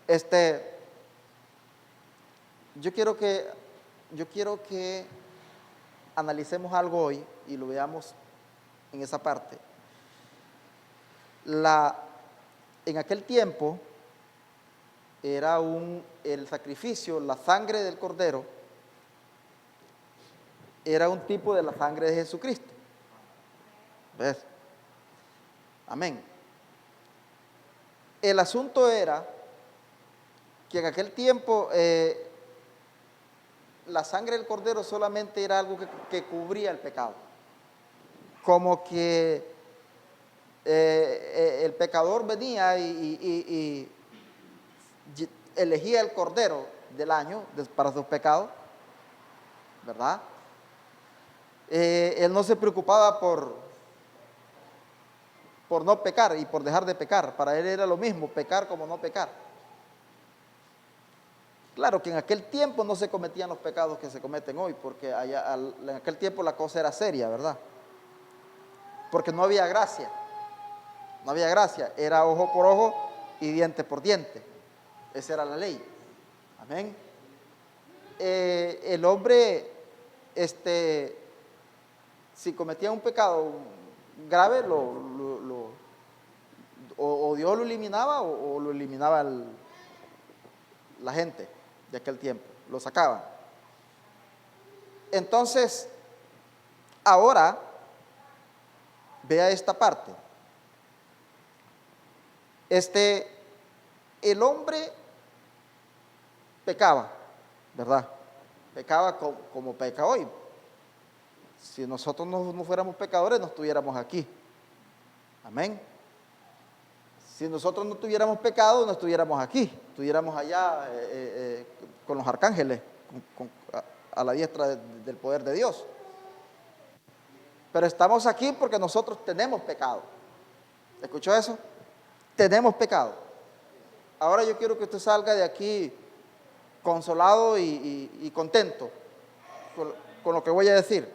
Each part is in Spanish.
Este, yo quiero que, yo quiero que analicemos algo hoy y lo veamos en esa parte. En aquel tiempo era el sacrificio, la sangre del cordero, era un tipo de la sangre de Jesucristo. ¿Ves? Amén. El asunto era que en aquel tiempo la sangre del cordero solamente era algo que cubría el pecado. Como que el pecador venía y elegía el cordero del año para sus pecados, ¿verdad? Él no se preocupaba por no pecar y por dejar de pecar. Para él era lo mismo pecar como no pecar. Claro que en aquel tiempo no se cometían los pecados que se cometen hoy, porque en aquel tiempo la cosa era seria, ¿verdad? Porque no había gracia. No había gracia, era ojo por ojo y diente por diente. Esa era la ley. Amén. El hombre, si cometía un pecado grave, o Dios lo eliminaba o lo eliminaba la gente de aquel tiempo, lo sacaban. Entonces, ahora, vea esta parte. El hombre pecaba, ¿verdad? Pecaba como peca hoy. Si nosotros no fuéramos pecadores, no estuviéramos aquí. Amén. Si nosotros no tuviéramos pecado, no estuviéramos aquí. Estuviéramos allá con los arcángeles, a la diestra del poder de Dios. Pero estamos aquí porque nosotros tenemos pecado. ¿Escuchó eso? Tenemos pecado. Ahora yo quiero que usted salga de aquí consolado y contento con lo que voy a decir.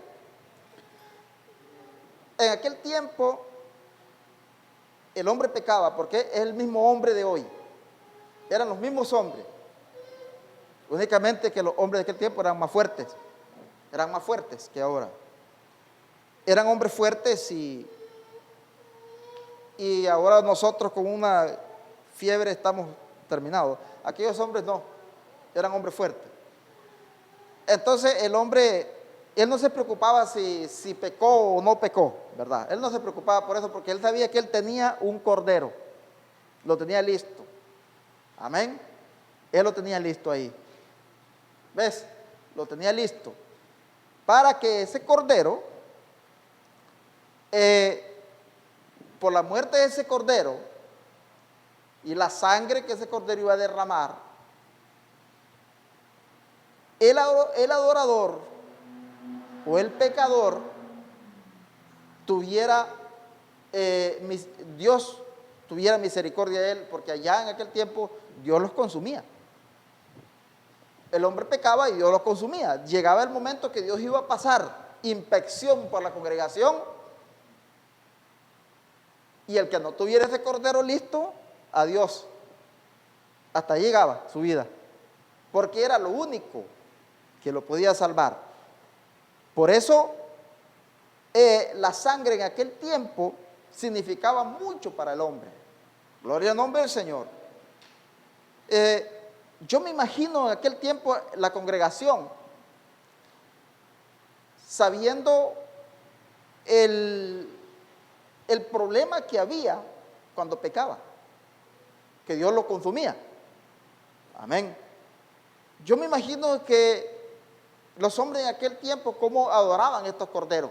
En aquel tiempo el hombre pecaba porque es el mismo hombre de hoy. Eran los mismos hombres. Únicamente que los hombres de aquel tiempo eran más fuertes. Eran más fuertes que ahora. Eran hombres fuertes y ahora nosotros con una fiebre estamos terminados. Aquellos hombres no, eran hombres fuertes. Entonces el hombre, él no se preocupaba si pecó o no pecó, ¿verdad? Él no se preocupaba por eso porque él sabía que él tenía un cordero, lo tenía listo. Amén. Él lo tenía listo ahí. ¿Ves? Lo tenía listo. Para que ese cordero, por la muerte de ese cordero y la sangre que ese cordero iba a derramar, el adorador o el pecador Dios tuviera misericordia de él, porque allá en aquel tiempo Dios los consumía. El hombre pecaba y Dios los consumía. Llegaba el momento que Dios iba a pasar inspección por la congregación y el que no tuviera ese cordero listo, adiós. Hasta ahí llegaba su vida, porque era lo único que lo podía salvar. Por eso la sangre en aquel tiempo significaba mucho para el hombre. Gloria al nombre del Señor. Yo me imagino en aquel tiempo la congregación sabiendo el problema que había cuando pecaba, que Dios lo consumía. Amén. Yo me imagino que los hombres en aquel tiempo cómo adoraban estos corderos.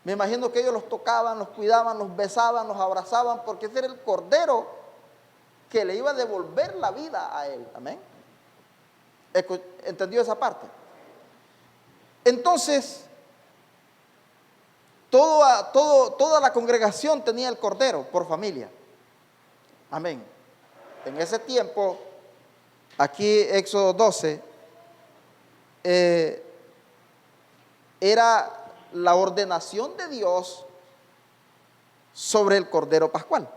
Me imagino que ellos los tocaban, los cuidaban, los besaban, los abrazaban, porque ese era el cordero que le iba a devolver la vida a él. Amén. ¿Entendió esa parte? Entonces, toda la congregación tenía el cordero por familia. Amén. En ese tiempo, aquí Éxodo 12, era la ordenación de Dios sobre el cordero pascual.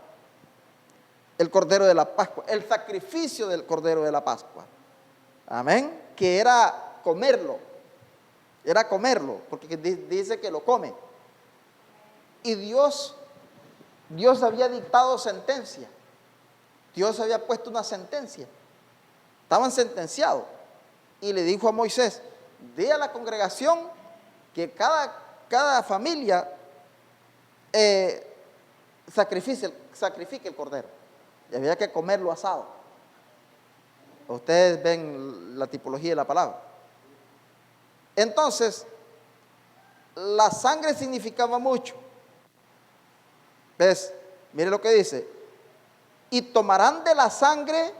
el cordero de la Pascua, el sacrificio del cordero de la Pascua. Amén. Que era comerlo, porque dice que lo come. Y Dios había dictado sentencia. Dios había puesto una sentencia. Estaban sentenciados. Y le dijo a Moisés: di a la congregación que cada familia sacrifique el cordero. Y había que comerlo asado. Ustedes ven la tipología de la palabra. Entonces, la sangre significaba mucho. ¿Ves? Mire lo que dice: y tomarán de la sangre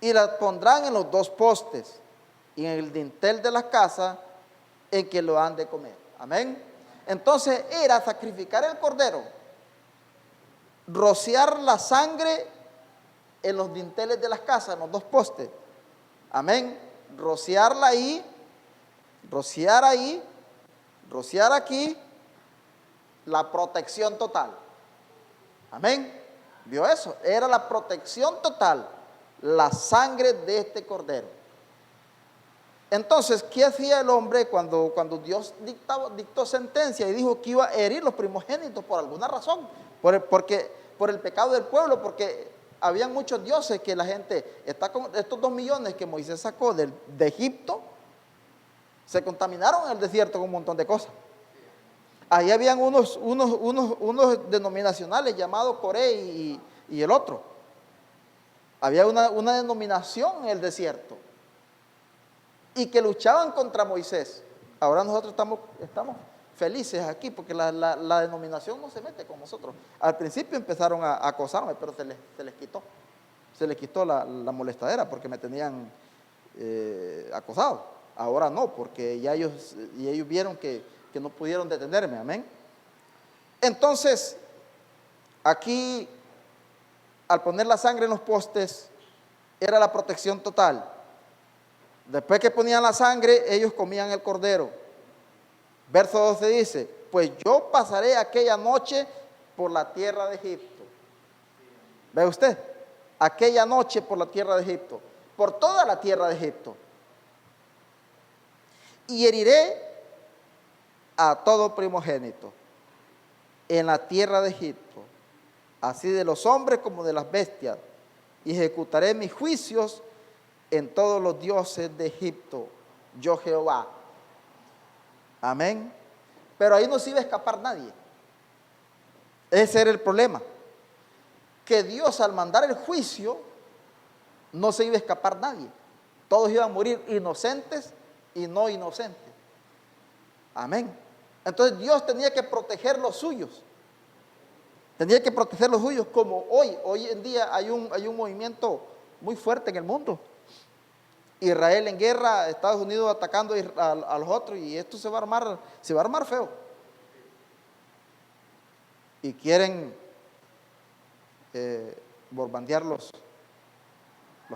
y la pondrán en los 2 postes y en el dintel de la casa en que lo han de comer. Amén. Entonces era sacrificar el cordero, rociar la sangre en los dinteles de las casas, en los 2 postes. Amén. Rociarla ahí, rociar ahí, rociar aquí, la protección total. Amén. ¿Vio eso? Era la protección total, la sangre de este cordero. Entonces, ¿qué hacía el hombre cuando Dios dictó sentencia y dijo que iba a herir los primogénitos por alguna razón? Por el pecado del pueblo, porque habían muchos dioses que la gente, estos 2 millones que Moisés sacó de Egipto, se contaminaron en el desierto con un montón de cosas. Ahí habían unos denominacionales llamados Coré y el otro. Había una denominación en el desierto y que luchaban contra Moisés. Ahora nosotros estamos felices aquí porque la denominación no se mete con nosotros. Al principio empezaron a acosarme, pero se les quitó la molestadera porque me tenían acosado. Ahora no, porque ya ellos vieron que no pudieron detenerme. Amén. Entonces, aquí, al poner la sangre en los postes, era la protección total. Después que ponían la sangre, ellos comían el cordero. Verso 12 dice: pues yo pasaré aquella noche por la tierra de Egipto. ¿Ve usted? Aquella noche por la tierra de Egipto, por toda la tierra de Egipto. Y heriré a todo primogénito en la tierra de Egipto, así de los hombres como de las bestias, y ejecutaré mis juicios en todos los dioses de Egipto, yo Jehová. Amén. Pero ahí no se iba a escapar nadie. Ese era el problema, que Dios, al mandar el juicio, no se iba a escapar nadie. Todos iban a morir, inocentes y no inocentes. Amén. Entonces Dios tenía que proteger los suyos. Tenía que proteger los suyos, como hoy en día hay un movimiento muy fuerte en el mundo. Israel en guerra, Estados Unidos atacando a los otros, y esto se va a armar feo. Y quieren bombardear los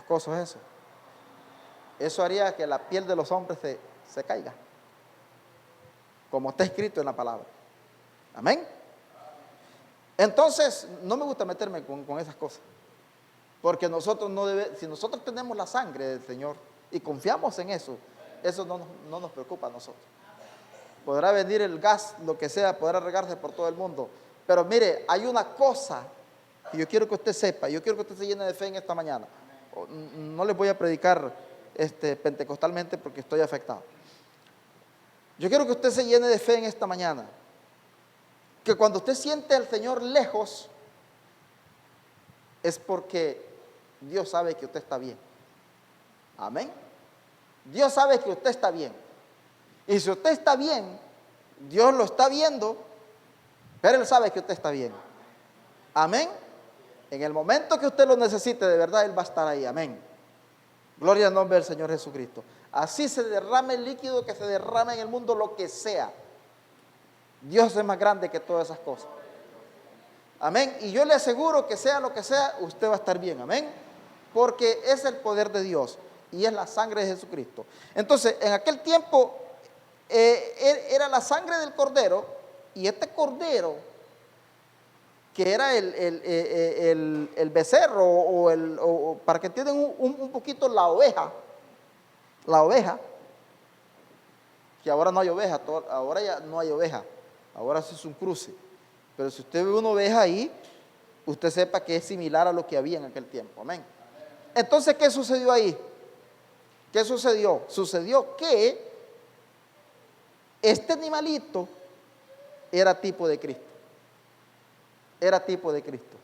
cosos eso. Eso haría que la piel de los hombres se caiga, como está escrito en la palabra. Amén. Entonces, no me gusta meterme con esas cosas, porque si nosotros tenemos la sangre del Señor y confiamos en eso no nos preocupa a nosotros. Podrá venir el gas, lo que sea, podrá regarse por todo el mundo, pero mire, hay una cosa que yo quiero que usted sepa, yo quiero que usted se llene de fe en esta mañana. No les voy a predicar pentecostalmente porque estoy afectado. Yo quiero que usted se llene de fe en esta mañana, que cuando usted siente al Señor lejos, es porque Dios sabe que usted está bien. Amén. Dios sabe que usted está bien. Y si usted está bien, Dios lo está viendo, pero Él sabe que usted está bien. Amén. En el momento que usted lo necesite, de verdad, Él va a estar ahí. Amén. Gloria al nombre del Señor Jesucristo. Así se derrame el líquido que se derrame en el mundo, lo que sea. Dios es más grande que todas esas cosas. Amén. Y yo le aseguro que sea lo que sea, usted va a estar bien. Amén. Porque es el poder de Dios y es la sangre de Jesucristo. Entonces, en aquel tiempo era la sangre del cordero, y este cordero que era el becerro, o para que entiendan un poquito la oveja, que ahora no hay oveja, ahora ya no hay oveja, ahora sí es un cruce. Pero si usted ve una oveja ahí, usted sepa que es similar a lo que había en aquel tiempo. Amén. Entonces, ¿qué sucedió ahí? ¿Qué sucedió? Sucedió que este animalito era tipo de Cristo. Era tipo de Cristo.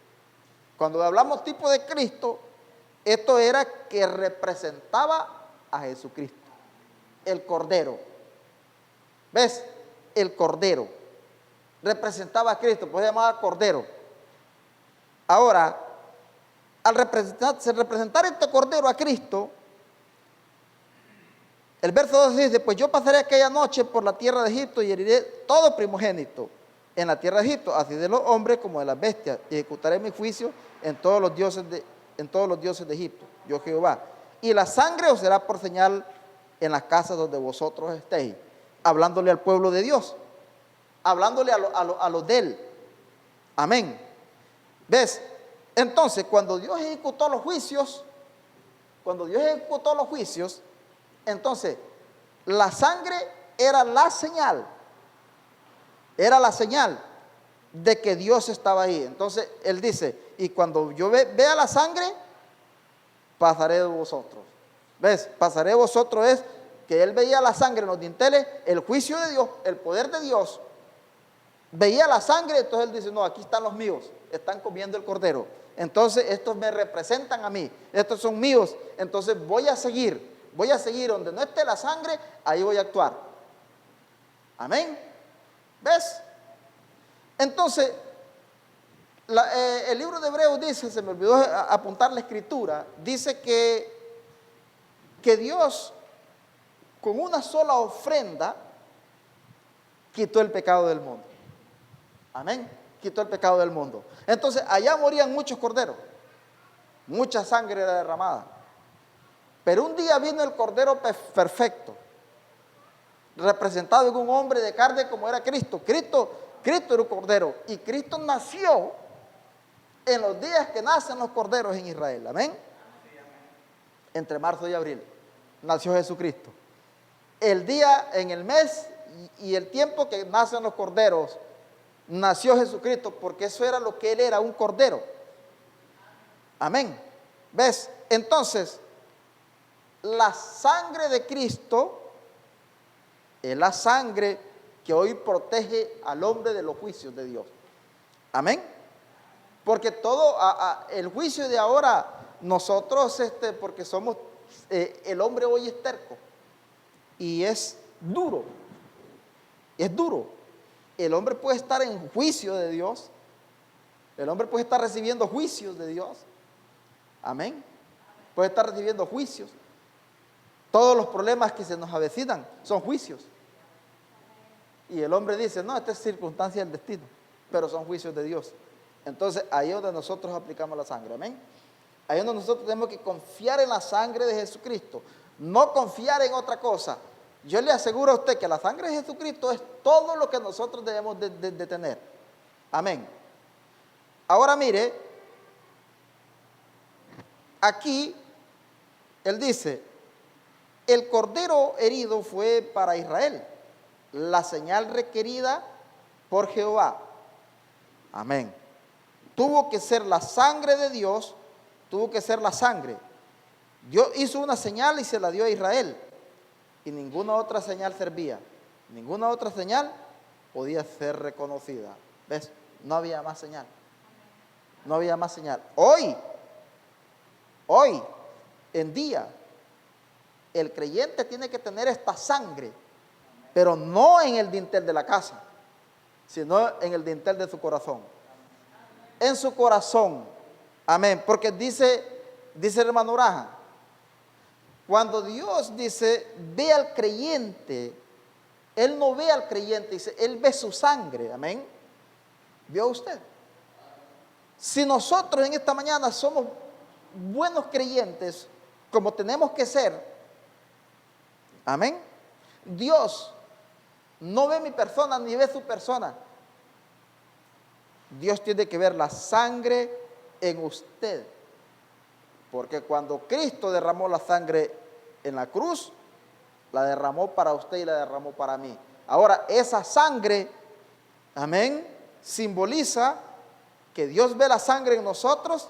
Cuando hablamos tipo de Cristo, esto era que representaba a Jesucristo, el Cordero. ¿Ves? El Cordero representaba a Cristo, pues se llamaba Cordero. Ahora, al representar este Cordero a Cristo, el verso 2 dice: pues yo pasaré aquella noche por la tierra de Egipto y heriré todo primogénito en la tierra de Egipto, así de los hombres como de las bestias, y ejecutaré mi juicio en todos los dioses de Egipto, yo Jehová. Y la sangre os será por señal en las casas donde vosotros estéis. Hablándole al pueblo de Dios, hablándole a los de él. Amén. ¿Ves? Entonces, cuando Dios ejecutó los juicios, entonces la sangre era la señal de que Dios estaba ahí. Entonces Él dice: y cuando yo vea la sangre, pasaré de vosotros. ¿Ves? Pasaré de vosotros es que Él veía la sangre en los dinteles, el juicio de Dios, el poder de Dios. Veía la sangre, entonces Él dice: no, aquí están los míos, están comiendo el cordero. Entonces estos me representan a mí, estos son míos. Entonces voy a seguir donde no esté la sangre, ahí voy a actuar. Amén. ¿Ves? Entonces, el libro de Hebreos dice, se me olvidó apuntar la escritura, dice que Dios con una sola ofrenda quitó el pecado del mundo. Amén. Quitó el pecado del mundo. Entonces, allá morían muchos corderos, mucha sangre era derramada. Pero un día vino el Cordero perfecto, representado en un hombre de carne como era Cristo. Cristo era un Cordero, y Cristo nació en los días que nacen los corderos en Israel. Amén. Entre marzo y abril nació Jesucristo. El día, en el mes y el tiempo que nacen los corderos, nació Jesucristo, porque eso era lo que Él era, un cordero. Amén. ¿Ves? Entonces, la sangre de Cristo es la sangre que hoy protege al hombre de los juicios de Dios. Amén. Porque todo el juicio de ahora, nosotros, porque somos, el hombre hoy es terco y es duro. El hombre puede estar en juicio de Dios. El hombre puede estar recibiendo juicios de Dios. Amén. Puede estar recibiendo juicios. Todos los problemas que se nos avecinan son juicios. Y el hombre dice: no, esta es circunstancia del destino, pero son juicios de Dios. Entonces ahí es donde nosotros aplicamos la sangre. Amén. Ahí es donde nosotros tenemos que confiar en la sangre de Jesucristo, no confiar en otra cosa. Yo le aseguro a usted que la sangre de Jesucristo es todo lo que nosotros debemos de tener. Amén. Ahora mire, aquí Él dice: el cordero herido fue para Israel, la señal requerida por Jehová. Amén. Tuvo que ser la sangre de Dios, tuvo que ser la sangre. Dios hizo una señal y se la dio a Israel, y ninguna otra señal servía. Ninguna otra señal podía ser reconocida. ¿Ves? No había más señal. No había más señal. Hoy en día, el creyente tiene que tener esta sangre, pero no en el dintel de la casa, sino en el dintel de su corazón. En su corazón. Amén. Porque dice el hermano Braja, cuando Dios dice ve al creyente, Él no ve al creyente, dice, Él ve su sangre. Amén. ¿Vio usted? Si nosotros en esta mañana somos buenos creyentes, como tenemos que ser, amén, Dios no ve mi persona ni ve su persona. Dios tiene que ver la sangre en usted. Porque cuando Cristo derramó la sangre en la cruz, la derramó para usted y la derramó para mí. Ahora, esa sangre, amén, simboliza que Dios ve la sangre en nosotros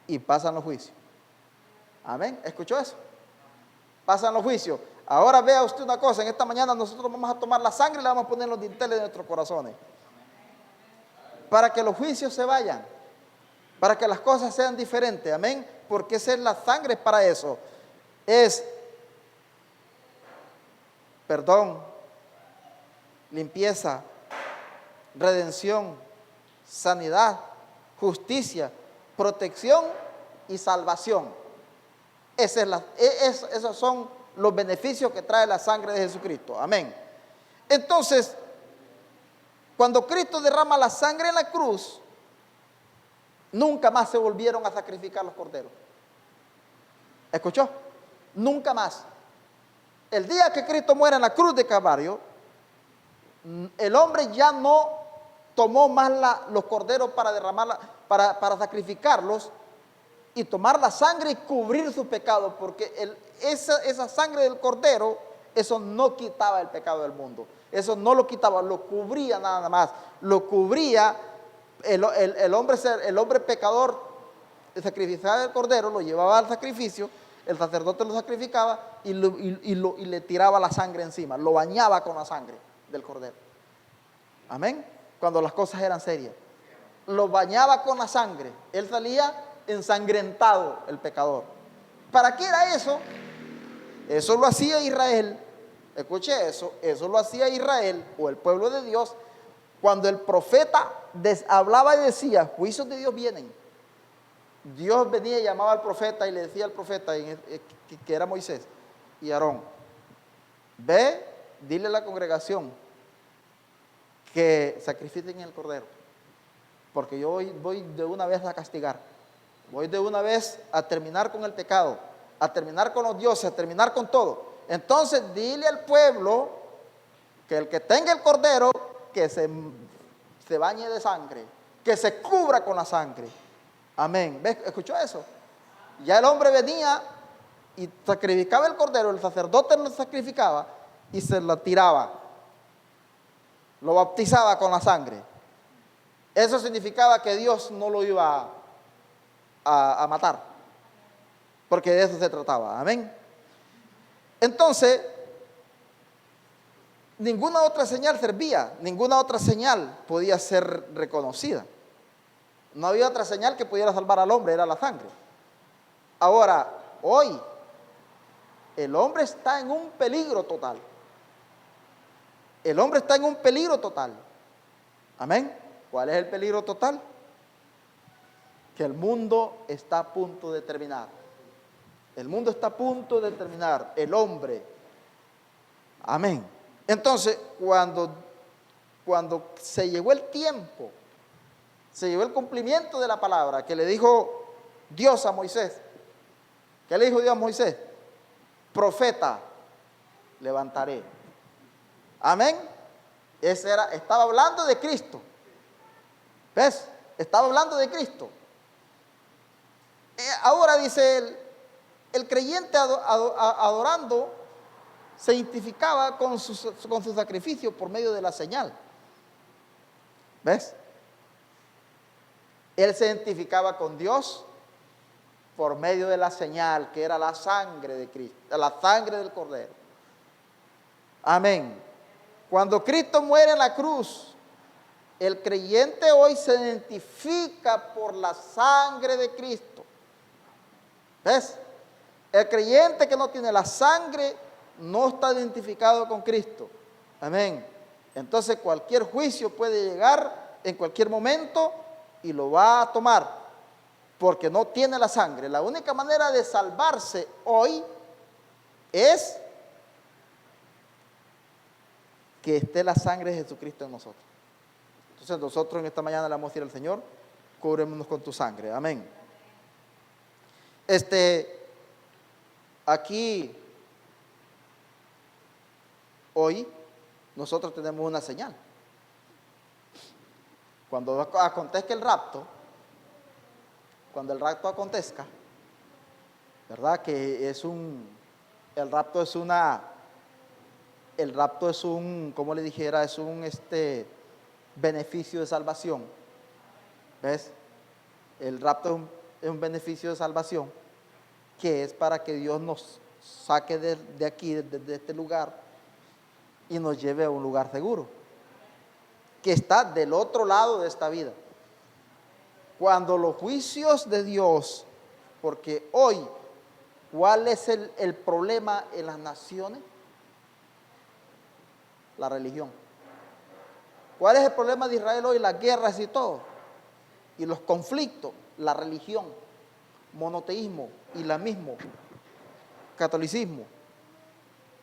y pasan los juicios. Amén, ¿escuchó eso? Pasan los juicios. Ahora vea usted una cosa, en esta mañana nosotros vamos a tomar la sangre y la vamos a poner en los dinteles de nuestros corazones. Para que los juicios se vayan, para que las cosas sean diferentes, amén, porque esa es la sangre para eso. Es perdón, limpieza, redención, sanidad, justicia, protección y salvación. Esos son los beneficios que trae la sangre de Jesucristo. Amén. Entonces, cuando Cristo derrama la sangre en la cruz, nunca más se volvieron a sacrificar los corderos. ¿Escuchó? Nunca más. El día que Cristo muere en la cruz de Calvario, el hombre ya no tomó más los corderos para derramarla, para sacrificarlos y tomar la sangre y cubrir sus pecados, porque esa sangre del cordero, eso no quitaba el pecado del mundo, eso no lo quitaba, lo cubría nada más, lo cubría el hombre pecador, sacrificaba el cordero, lo llevaba al sacrificio, el sacerdote lo sacrificaba y le tiraba la sangre encima, lo bañaba con la sangre del cordero. Amén. Cuando las cosas eran serias, lo bañaba con la sangre, él salía ensangrentado, el pecador. ¿Para qué era eso? Eso lo hacía Israel. Escuche eso lo hacía Israel o el pueblo de Dios cuando el profeta hablaba y decía, juicios de Dios vienen. Dios venía y llamaba al profeta y le decía al profeta, que era Moisés y Aarón, ve, dile a la congregación que sacrifiquen el cordero, porque yo voy de una vez a castigar, voy de una vez a terminar con el pecado, a terminar con los dioses, a terminar con todo. Entonces dile al pueblo que el que tenga el cordero, que se bañe de sangre, que se cubra con la sangre. Amén. ¿Ves? ¿Escuchó eso? Ya el hombre venía y sacrificaba el cordero, el sacerdote lo sacrificaba y se lo tiraba, lo bautizaba con la sangre. Eso significaba que Dios no lo iba a matar, porque de eso se trataba. Amén. Entonces, ninguna otra señal servía, ninguna otra señal podía ser reconocida. No había otra señal que pudiera salvar al hombre, era la sangre. Ahora, hoy, el hombre está en un peligro total. El hombre está en un peligro total. Amén. ¿Cuál es el peligro total? Que el mundo está a punto de terminar. El mundo está a punto de terminar. El hombre. Amén. Entonces, cuando se llegó el tiempo, se llegó el cumplimiento de la palabra que le dijo Dios a Moisés. ¿Qué le dijo Dios a Moisés? Profeta levantaré. Amén. Estaba hablando de Cristo. ¿Ves? Estaba hablando de Cristo. Ahora dice él, el creyente adorando se identificaba con su sacrificio por medio de la señal. ¿Ves? Él se identificaba con Dios por medio de la señal, que era la sangre de Cristo, la sangre del Cordero. Amén. Cuando Cristo muere en la cruz, el creyente hoy se identifica por la sangre de Cristo. ¿Ves? El creyente que no tiene la sangre no está identificado con Cristo. Amén. Entonces cualquier juicio puede llegar en cualquier momento y lo va a tomar porque no tiene la sangre. La única manera de salvarse hoy es que esté la sangre de Jesucristo en nosotros. Entonces nosotros en esta mañana le vamos a decir al Señor, cubrémonos con tu sangre. Amén. Aquí, hoy, nosotros tenemos una señal. Cuando acontezca el rapto, cuando el rapto acontezca, ¿verdad? Que es el rapto es un, como le dijera, es un beneficio de salvación. ¿Ves? El rapto es un beneficio de salvación que es para que Dios nos saque de aquí, de este lugar, y nos lleve a un lugar seguro, que está del otro lado de esta vida. Cuando los juicios de Dios, porque hoy, ¿cuál es el problema en las naciones? La religión. ¿Cuál es el problema de Israel hoy? Las guerras y todo, y los conflictos, la religión, monoteísmo, islamismo, catolicismo.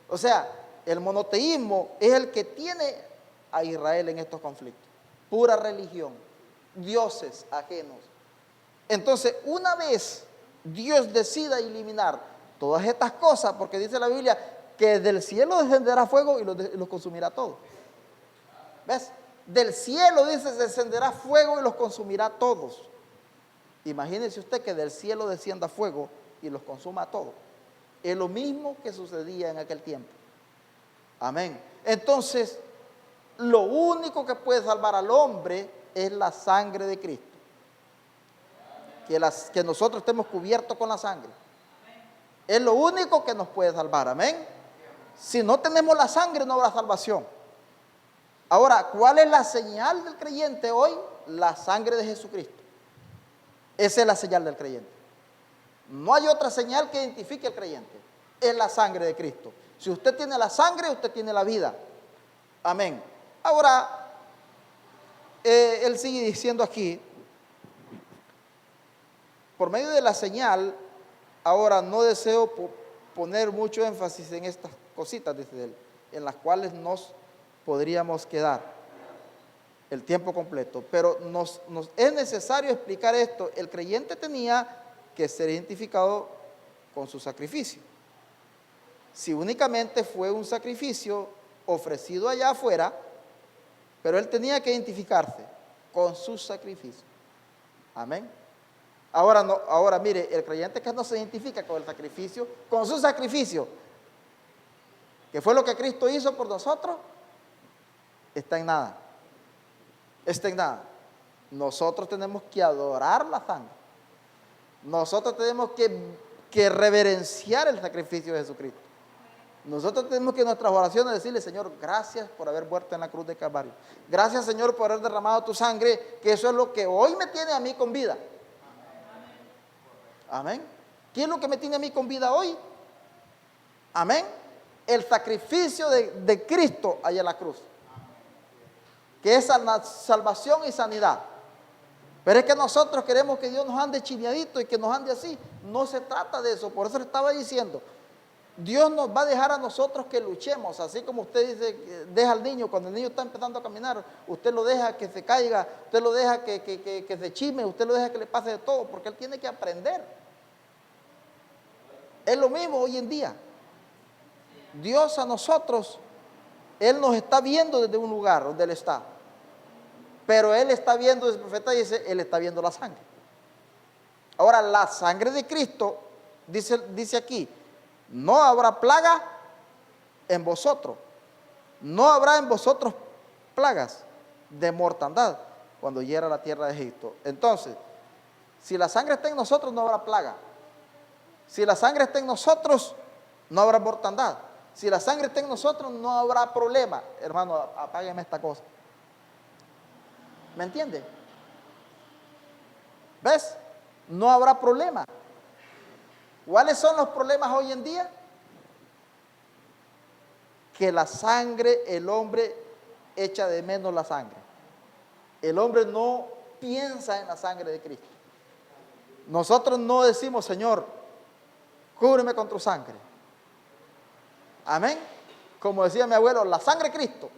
O sea, el monoteísmo es el que tiene a Israel en estos conflictos. Pura religión, dioses ajenos. Entonces, una vez Dios decida eliminar todas estas cosas, porque dice la Biblia que del cielo descenderá fuego y los consumirá todos. ¿Ves? Del cielo, dice, descenderá fuego y los consumirá todos. Imagínese usted que del cielo descienda fuego y los consuma a todos. Es lo mismo que sucedía en aquel tiempo. Amén. Entonces, lo único que puede salvar al hombre es la sangre de Cristo. Que nosotros estemos cubiertos con la sangre. Es lo único que nos puede salvar. Amén. Si no tenemos la sangre, no habrá salvación. Ahora, ¿cuál es la señal del creyente hoy? La sangre de Jesucristo. Esa es la señal del creyente. No hay otra señal que identifique al creyente. Es la sangre de Cristo. Si usted tiene la sangre, usted tiene la vida. Amén. Ahora, él sigue diciendo aquí, por medio de la señal, ahora no deseo poner mucho énfasis en estas cositas, dice él, en las cuales nos podríamos quedar el tiempo completo, pero nos es necesario explicar esto. El creyente tenía que ser identificado con su sacrificio. Si únicamente fue un sacrificio ofrecido allá afuera, pero él tenía que identificarse con su sacrificio. Amén. Ahora mire, el creyente que no se identifica con el sacrificio, con su sacrificio, que fue lo que Cristo hizo por nosotros, está en nada. Está en nada. Nosotros tenemos que adorar la sangre. Nosotros tenemos que reverenciar el sacrificio de Jesucristo. Nosotros tenemos que en nuestras oraciones decirle: Señor, gracias por haber muerto en la cruz de Calvario. Gracias, Señor, por haber derramado tu sangre, que eso es lo que hoy me tiene a mí con vida. Amén. ¿Qué es lo que me tiene a mí con vida hoy? Amén. El sacrificio de Cristo allá en la cruz, que es salvación y sanidad. Pero es que nosotros queremos que Dios nos ande chineadito y que nos ande así. No se trata de eso. Por eso le estaba diciendo, Dios nos va a dejar a nosotros que luchemos. Así como usted dice, deja al niño, cuando el niño está empezando a caminar, usted lo deja que se caiga, usted lo deja que se chime, usted lo deja que le pase de todo, porque él tiene que aprender. Es lo mismo hoy en día. Dios a nosotros, Él nos está viendo desde un lugar donde Él está. Pero Él está viendo, el profeta dice, Él está viendo la sangre. Ahora, la sangre de Cristo, dice aquí, no habrá plaga en vosotros. No habrá en vosotros plagas de mortandad cuando hiera la tierra de Egipto. Entonces, si la sangre está en nosotros, no habrá plaga. Si la sangre está en nosotros, no habrá mortandad. Si la sangre está en nosotros, no habrá problema. Hermano, apágueme esta cosa. ¿Me entiende? ¿Ves? No habrá problema. ¿Cuáles son los problemas hoy en día? Que la sangre, el hombre echa de menos la sangre. El hombre no piensa en la sangre de Cristo. Nosotros no decimos: Señor, cúbreme con tu sangre. Amén. Como decía mi abuelo, la sangre de Cristo.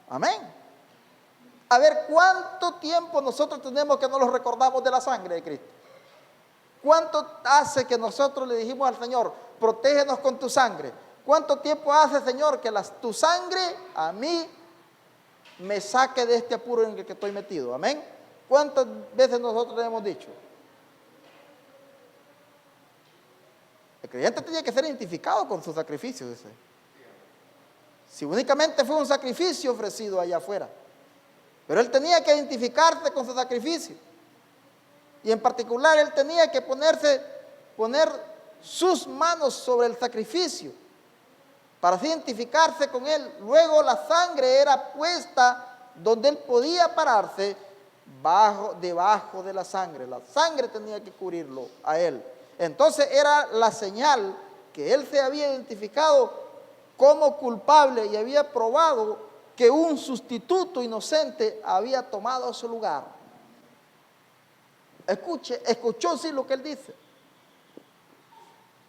Amén. A ver, ¿cuánto tiempo nosotros tenemos que no nos recordamos de la sangre de Cristo? ¿Cuánto hace que nosotros le dijimos al Señor: protégenos con tu sangre? ¿Cuánto tiempo hace, Señor, que tu sangre a mí me saque de este apuro en el que estoy metido. Amén. ¿Cuántas veces nosotros le hemos dicho? El creyente tenía que ser identificado con su sacrificio, dice. Si únicamente fue un sacrificio ofrecido allá afuera, pero él tenía que identificarse con su sacrificio. Y en particular él tenía que poner sus manos sobre el sacrificio para así identificarse con él. Luego la sangre era puesta donde él podía pararse, debajo de la sangre. La sangre tenía que cubrirlo a él. Entonces era la señal que él se había identificado como culpable y había probado que un sustituto inocente había tomado su lugar. Escuchó sí lo que él dice,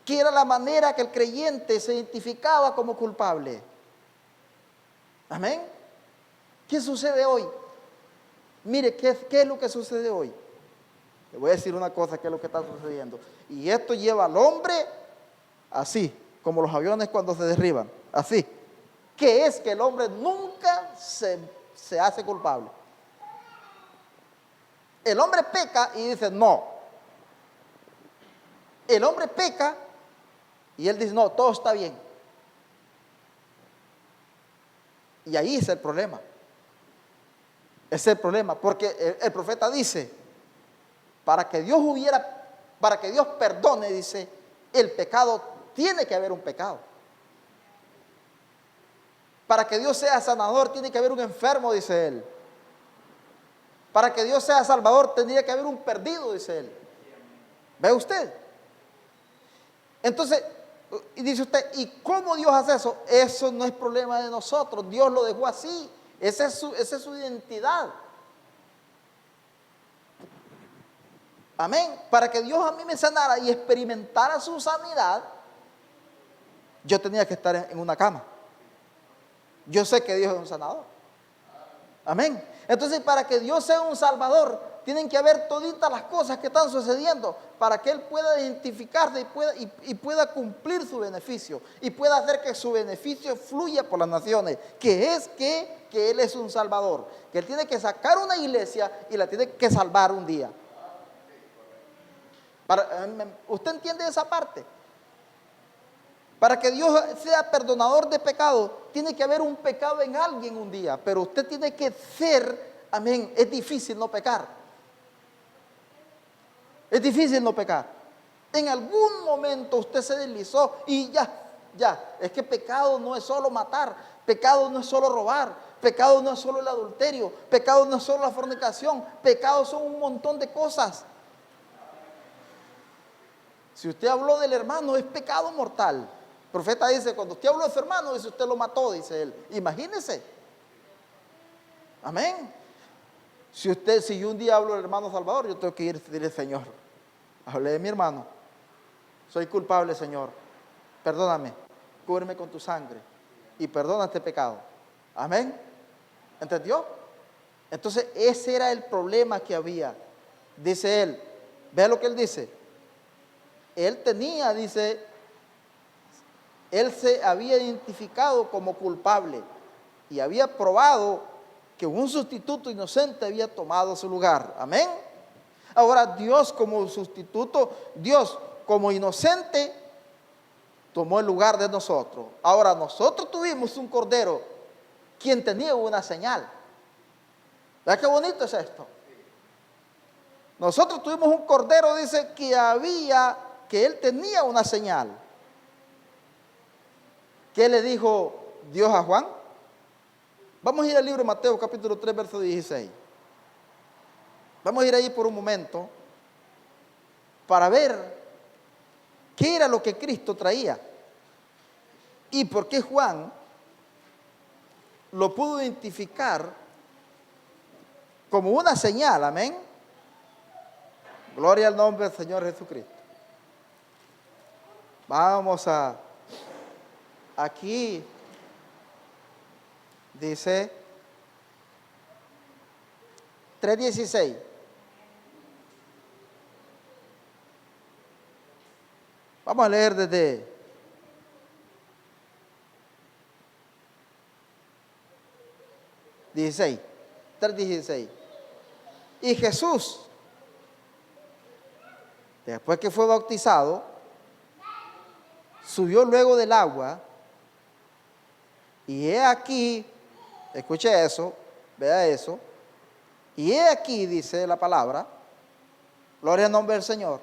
que era la manera que el creyente se identificaba como culpable. Amén. ¿Qué sucede hoy? Mire, ¿qué es lo que sucede hoy? Le voy a decir una cosa, qué es lo que está sucediendo. Y esto lleva al hombre así, como los aviones cuando se derriban, así. Que es que el hombre nunca se hace culpable. El hombre peca y dice no. El hombre peca y él dice no, todo está bien. Y ahí es el problema. Ese es el problema, porque el profeta dice, para que Dios perdone, dice, el pecado, tiene que haber un pecado. Para que Dios sea sanador, tiene que haber un enfermo, dice él. Para que Dios sea salvador, tendría que haber un perdido, dice él. ¿Ve usted? Entonces, y dice usted, ¿y cómo Dios hace eso? Eso no es problema de nosotros, Dios lo dejó así. Esa es su identidad. Amén. Para que Dios a mí me sanara y experimentara su sanidad, yo tenía que estar en una cama. Yo sé que Dios es un sanador. Amén. Entonces, para que Dios sea un salvador, tienen que haber toditas las cosas que están sucediendo para que Él pueda identificarse y pueda cumplir su beneficio y pueda hacer que su beneficio fluya por las naciones, que es que Él es un salvador, que Él tiene que sacar una iglesia y la tiene que salvar un día. ¿Usted entiende esa parte? Para que Dios sea perdonador de pecado, tiene que haber un pecado en alguien un día, pero usted tiene que ser, amén, es difícil no pecar. Es difícil no pecar. En algún momento usted se deslizó y ya, es que pecado no es solo matar, pecado no es solo robar, pecado no es solo el adulterio, pecado no es solo la fornicación, pecado son un montón de cosas. Si usted habló del hermano, es pecado mortal. El profeta dice, cuando usted habló de su hermano, dice, usted lo mató, dice él. Imagínese. Amén. Si yo un día hablo del hermano Salvador, yo tengo que ir y decirle, Señor, hablé de mi hermano. Soy culpable, Señor. Perdóname. Cúbreme con tu sangre. Y perdona este pecado. Amén. ¿Entendió? Entonces, ese era el problema que había. Dice él. Vea lo que él dice. Él se había identificado como culpable y había probado que un sustituto inocente había tomado su lugar. Amén. Ahora Dios como sustituto, Dios como inocente, tomó el lugar de nosotros. Ahora nosotros tuvimos un cordero, quien tenía una señal. ¿Verdad qué bonito es esto? Nosotros tuvimos un cordero, dice, que él tenía una señal. ¿Qué le dijo Dios a Juan? Vamos a ir al libro de Mateo capítulo 3 verso 16. Vamos a ir ahí por un momento para ver qué era lo que Cristo traía y por qué Juan lo pudo identificar como una señal. Amén. Gloria al nombre del Señor Jesucristo. Vamos aquí dice 3:16. Vamos a leer 16, 3:16. Y Jesús, después que fue bautizado, subió luego del agua, y he aquí, escuche eso, vea eso, y he aquí, dice la palabra, gloria al nombre del Señor,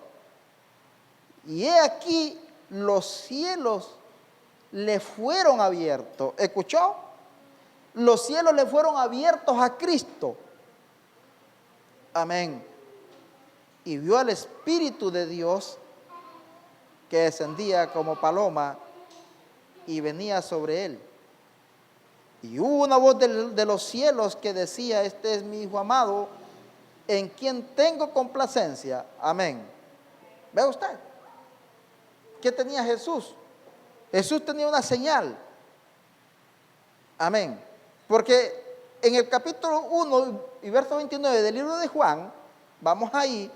y he aquí los cielos le fueron abiertos. ¿Escuchó? Los cielos le fueron abiertos a Cristo. Amén. Y vio al Espíritu de Dios que descendía como paloma y venía sobre él. Y hubo una voz de los cielos que decía: este es mi Hijo amado, en quien tengo complacencia. Amén. ¿Ve usted? ¿Qué tenía Jesús? Jesús tenía una señal. Amén. Porque en el capítulo 1 y verso 29 del libro de Juan, vamos ahí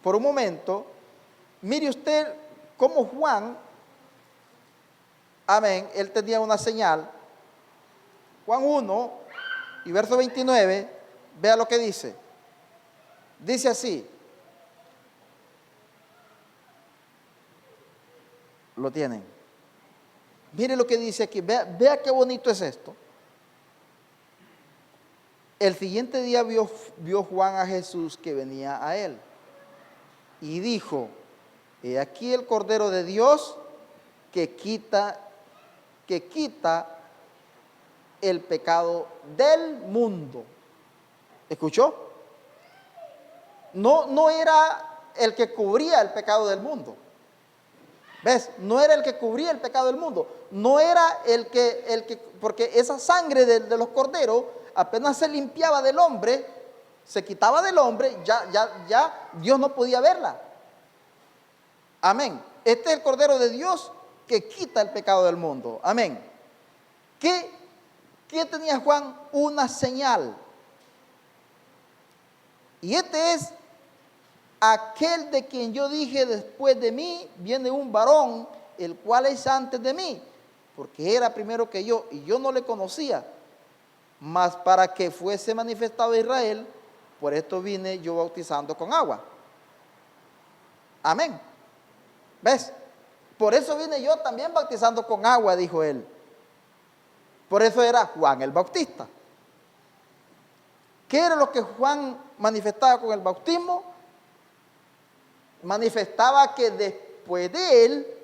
por un momento, mire usted cómo Juan, amén, él tenía una señal. Juan 1 y verso 29, vea lo que dice. Dice así. Lo tienen. Mire lo que dice aquí, vea qué bonito es esto. El siguiente día vio Juan a Jesús que venía a él y dijo: he aquí el Cordero de Dios que quita el pecado del mundo. ¿Escuchó? No era el que cubría el pecado del mundo. ¿Ves? No era el que cubría el pecado del mundo. No era el que porque esa sangre de los corderos apenas se limpiaba del hombre, se quitaba del hombre, ya Dios no podía verla. Amén. Este es el Cordero de Dios que quita el pecado del mundo. Amén. ¿Qué tenía Juan? Una señal. Y este es aquel de quien yo dije: después de mí viene un varón, el cual es antes de mí, porque era primero que yo, y yo no le conocía. Mas para que fuese manifestado a Israel, por esto vine yo bautizando con agua. Amén. ¿Ves? Por eso vine yo también bautizando con agua, dijo él. Por eso era Juan el Bautista. ¿Qué era lo que Juan manifestaba con el bautismo? Manifestaba que después de él,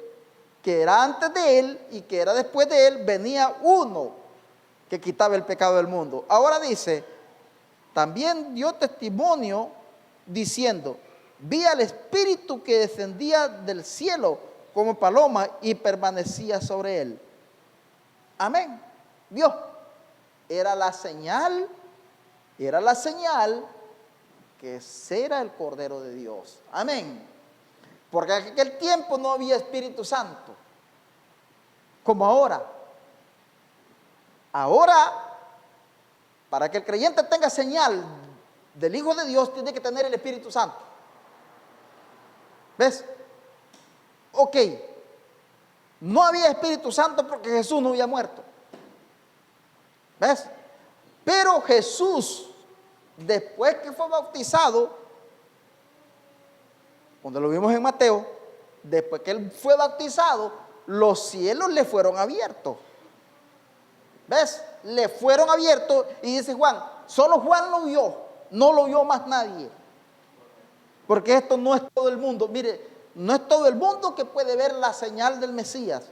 que era antes de él y que era después de él, venía uno que quitaba el pecado del mundo. Ahora dice, también dio testimonio diciendo: vi al Espíritu que descendía del cielo como paloma y permanecía sobre él. Amén. ¿Vio? Era la señal que ese era el Cordero de Dios. Amén. Porque en aquel tiempo no había Espíritu Santo como ahora. Ahora, para que el creyente tenga señal del Hijo de Dios, tiene que tener el Espíritu Santo. ¿Ves? Ok. No había Espíritu Santo porque Jesús no había muerto. ¿Ves? Pero Jesús, después que fue bautizado, cuando lo vimos en Mateo, después que él fue bautizado, los cielos le fueron abiertos. ¿Ves? Le fueron abiertos y dice Juan, solo Juan lo vio, no lo vio más nadie. Porque esto no es todo el mundo. Mire, no es todo el mundo que puede ver la señal del Mesías.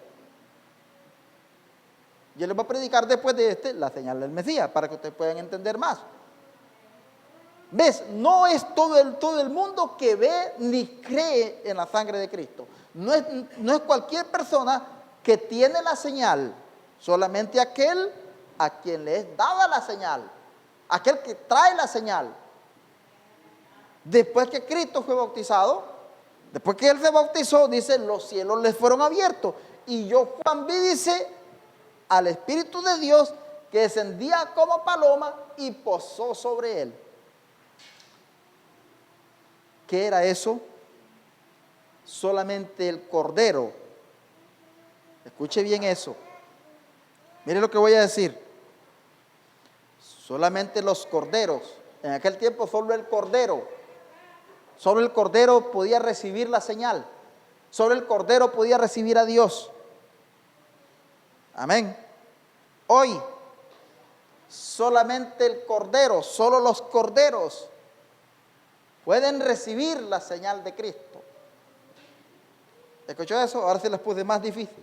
Yo les voy a predicar después de la señal del Mesías, para que ustedes puedan entender más. ¿Ves? No es todo el mundo que ve ni cree en la sangre de Cristo. No es cualquier persona que tiene la señal. Solamente aquel a quien le es dada la señal. Aquel que trae la señal. Después que Cristo fue bautizado, después que Él se bautizó, dice, los cielos les fueron abiertos. Y yo, Juan, vi, dice, al Espíritu de Dios que descendía como paloma y posó sobre Él. ¿Qué era eso? Solamente el Cordero. Escuche bien eso. Mire lo que voy a decir. Solamente los corderos. En aquel tiempo solo el cordero podía recibir la señal. Solo el cordero podía recibir a Dios. Amén. Hoy, solamente el cordero, solo los corderos pueden recibir la señal de Cristo. ¿Escuchó eso? Ahora se les puse más difícil.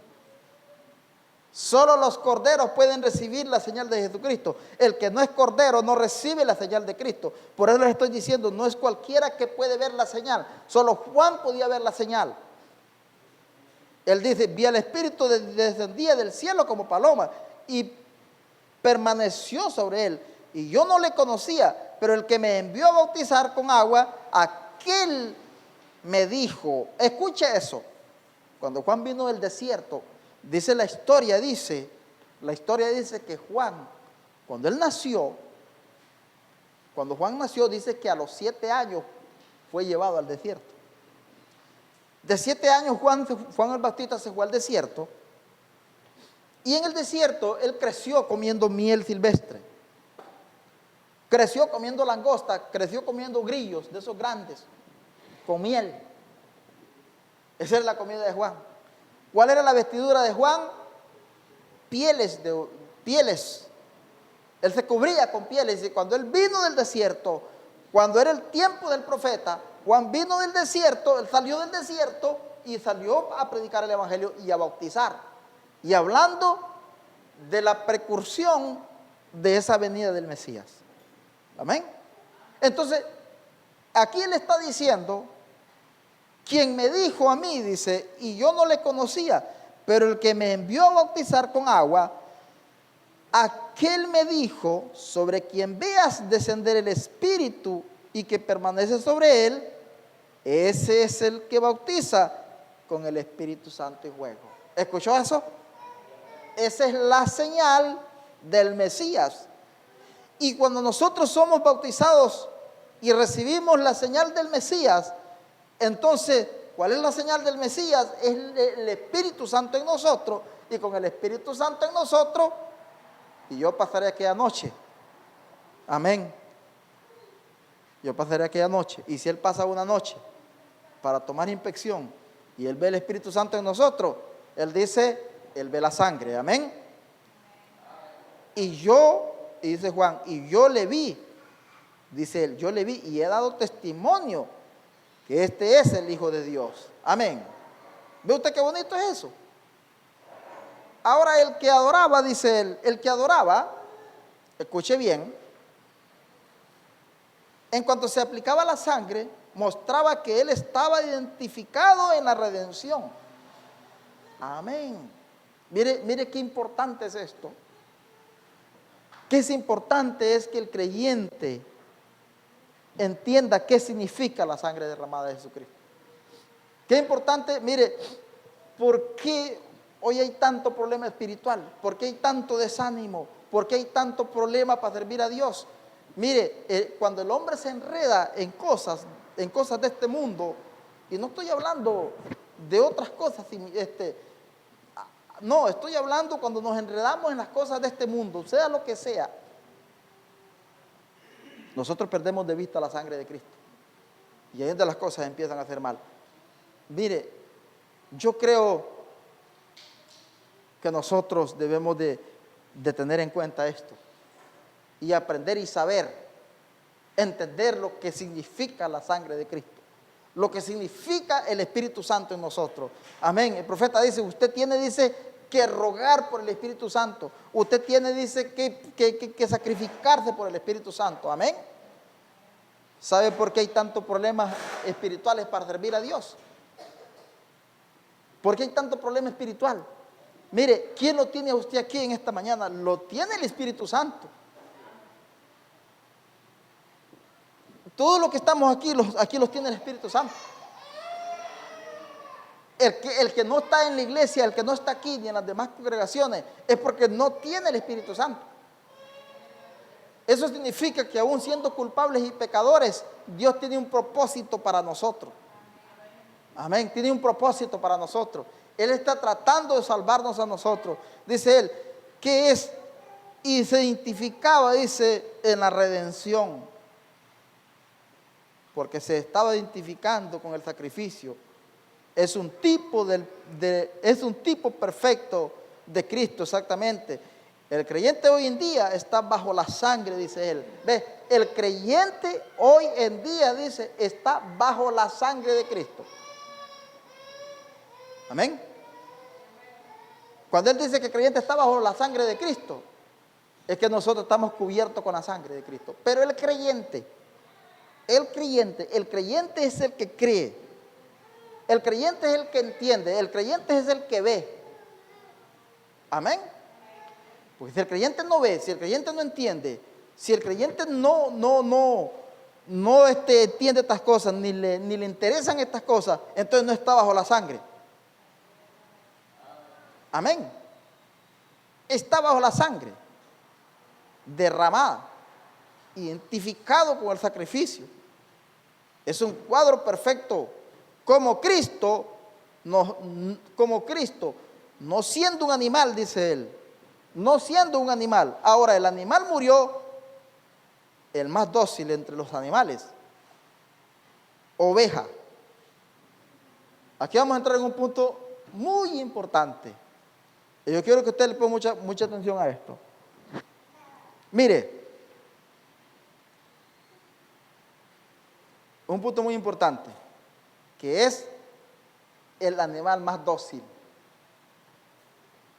Solo los corderos pueden recibir la señal de Jesucristo. El que no es cordero no recibe la señal de Cristo. Por eso les estoy diciendo, no es cualquiera que puede ver la señal. Solo Juan podía ver la señal. Él dice, vi al Espíritu descendía del cielo como paloma y permaneció sobre él. Y yo no le conocía, pero el que me envió a bautizar con agua, aquel me dijo, escucha eso. Cuando Juan vino del desierto, dice la historia dice que Juan, cuando Juan nació, dice que a los 7 años fue llevado al desierto. De 7 años Juan el Bautista se fue al desierto, y en el desierto él creció comiendo miel silvestre, creció comiendo langosta, creció comiendo grillos de esos grandes, con miel. Esa era la comida de Juan. ¿Cuál era la vestidura de Juan? Pieles. Él se cubría con pieles. Y cuando él vino del desierto, cuando era el tiempo del profeta, Juan vino del desierto, él salió del desierto y salió a predicar el evangelio y a bautizar. Y hablando de la precursión de esa venida del Mesías. Amén. Entonces, aquí él está diciendo, quien me dijo a mí, dice, y yo no le conocía, pero el que me envió a bautizar con agua, aquel me dijo, sobre quien veas descender el Espíritu y que permanece sobre él, ese es el que bautiza con el Espíritu Santo y fuego. ¿Escuchó eso? Esa es la señal del Mesías. Y cuando nosotros somos bautizados y recibimos la señal del Mesías, entonces, ¿cuál es la señal del Mesías? Es el Espíritu Santo en nosotros, y con el Espíritu Santo en nosotros, y yo pasaré aquella noche. Amén. Yo pasaré aquella noche, y si Él pasa una noche para tomar inspección, y Él ve el Espíritu Santo en nosotros, Él dice, Él ve la sangre. Amén. Y dice Juan, y yo le vi, dice él, yo le vi y he dado testimonio que este es el Hijo de Dios. Amén. ¿Ve usted qué bonito es eso? Ahora el que adoraba, dice él, el que adoraba, escuche bien, en cuanto se aplicaba la sangre, mostraba que él estaba identificado en la redención. Amén. Mire qué importante es esto. Qué es importante es que el creyente entienda qué significa la sangre derramada de Jesucristo. Qué importante, mire, ¿por qué hoy hay tanto problema espiritual? ¿Por qué hay tanto desánimo? ¿Por qué hay tanto problema para servir a Dios? Mire, cuando el hombre se enreda en cosas de este mundo, y no estoy hablando de otras cosas, no, estoy hablando cuando nos enredamos en las cosas de este mundo, sea lo que sea, nosotros perdemos de vista la sangre de Cristo. Y ahí es donde las cosas empiezan a hacer mal. Mire, yo creo que nosotros debemos de tener en cuenta esto. Y aprender y saber, entender lo que significa la sangre de Cristo. Lo que significa el Espíritu Santo en nosotros. Amén. El profeta dice, usted tiene, dice, que rogar por el Espíritu Santo. Usted tiene, dice, que sacrificarse por el Espíritu Santo. Amén. ¿Sabe por qué hay tantos problemas espirituales para servir a Dios? ¿Por qué hay tanto problema espiritual? Mire, ¿quién lo tiene a usted aquí en esta mañana? Lo tiene el Espíritu Santo. Todos los que estamos aquí los tiene el Espíritu Santo. El que no está en la iglesia, el que no está aquí ni en las demás congregaciones, es porque no tiene el Espíritu Santo. Eso significa que aún siendo culpables y pecadores, Dios tiene un propósito para nosotros. Amén, tiene un propósito para nosotros. Él está tratando de salvarnos a nosotros. Dice él, ¿qué es y se identificaba, dice, en la redención, porque se estaba identificando con el sacrificio. Es un tipo, es un tipo perfecto de Cristo, exactamente. El creyente hoy en día está bajo la sangre, dice él. ¿Ves? El creyente hoy en día, dice, está bajo la sangre de Cristo. Amén. Cuando él dice que el creyente está bajo la sangre de Cristo, es que nosotros estamos cubiertos con la sangre de Cristo. Pero el creyente es el que cree. El creyente es el que entiende. El creyente es el que ve. Amén. Porque si el creyente no ve, si el creyente no entiende, si el creyente no entiende estas cosas, ni le interesan estas cosas, entonces no está bajo la sangre. Amén. Está bajo la sangre, derramada, identificado con el sacrificio. Es un cuadro perfecto, como Cristo, no siendo un animal, dice él, no siendo un animal. Ahora, el animal murió, el más dócil entre los animales, oveja. Aquí vamos a entrar en un punto muy importante. Y yo quiero que usted le ponga mucha atención a esto. Mire, un punto muy importante, que es el animal más dócil,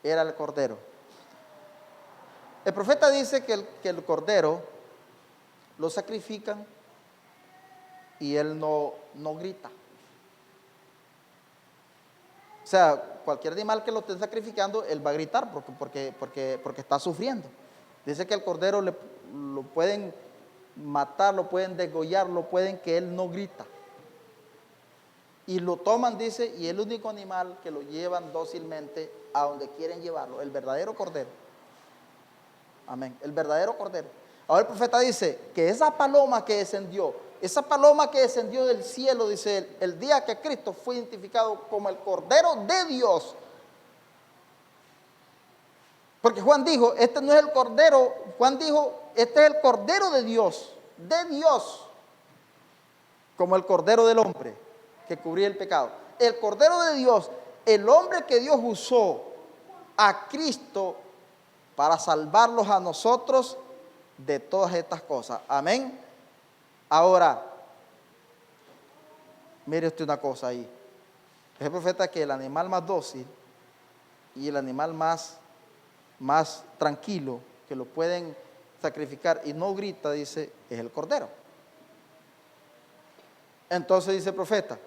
era el cordero. El profeta dice que el cordero lo sacrifican y él no grita. O sea, cualquier animal que lo estén sacrificando, él va a gritar porque está sufriendo. Dice que el cordero lo pueden matar, lo pueden degollar, que él no grita. Y lo toman, dice, y es el único animal que lo llevan dócilmente a donde quieren llevarlo, el verdadero cordero. Amén, el verdadero cordero. Ahora el profeta dice que esa paloma que descendió del cielo, dice él, el día que Cristo fue identificado como el Cordero de Dios. Porque Juan dijo, este no es el Cordero, Juan dijo, este es el Cordero de Dios, como el Cordero del hombre que cubría el pecado. El Cordero de Dios, el hombre que Dios usó a Cristo para salvarlos a nosotros de todas estas cosas. Amén. Ahora, mire usted una cosa ahí. Es el profeta que el animal más dócil y el animal más tranquilo, que lo pueden sacrificar y no grita, dice, es el cordero. Entonces dice el profeta,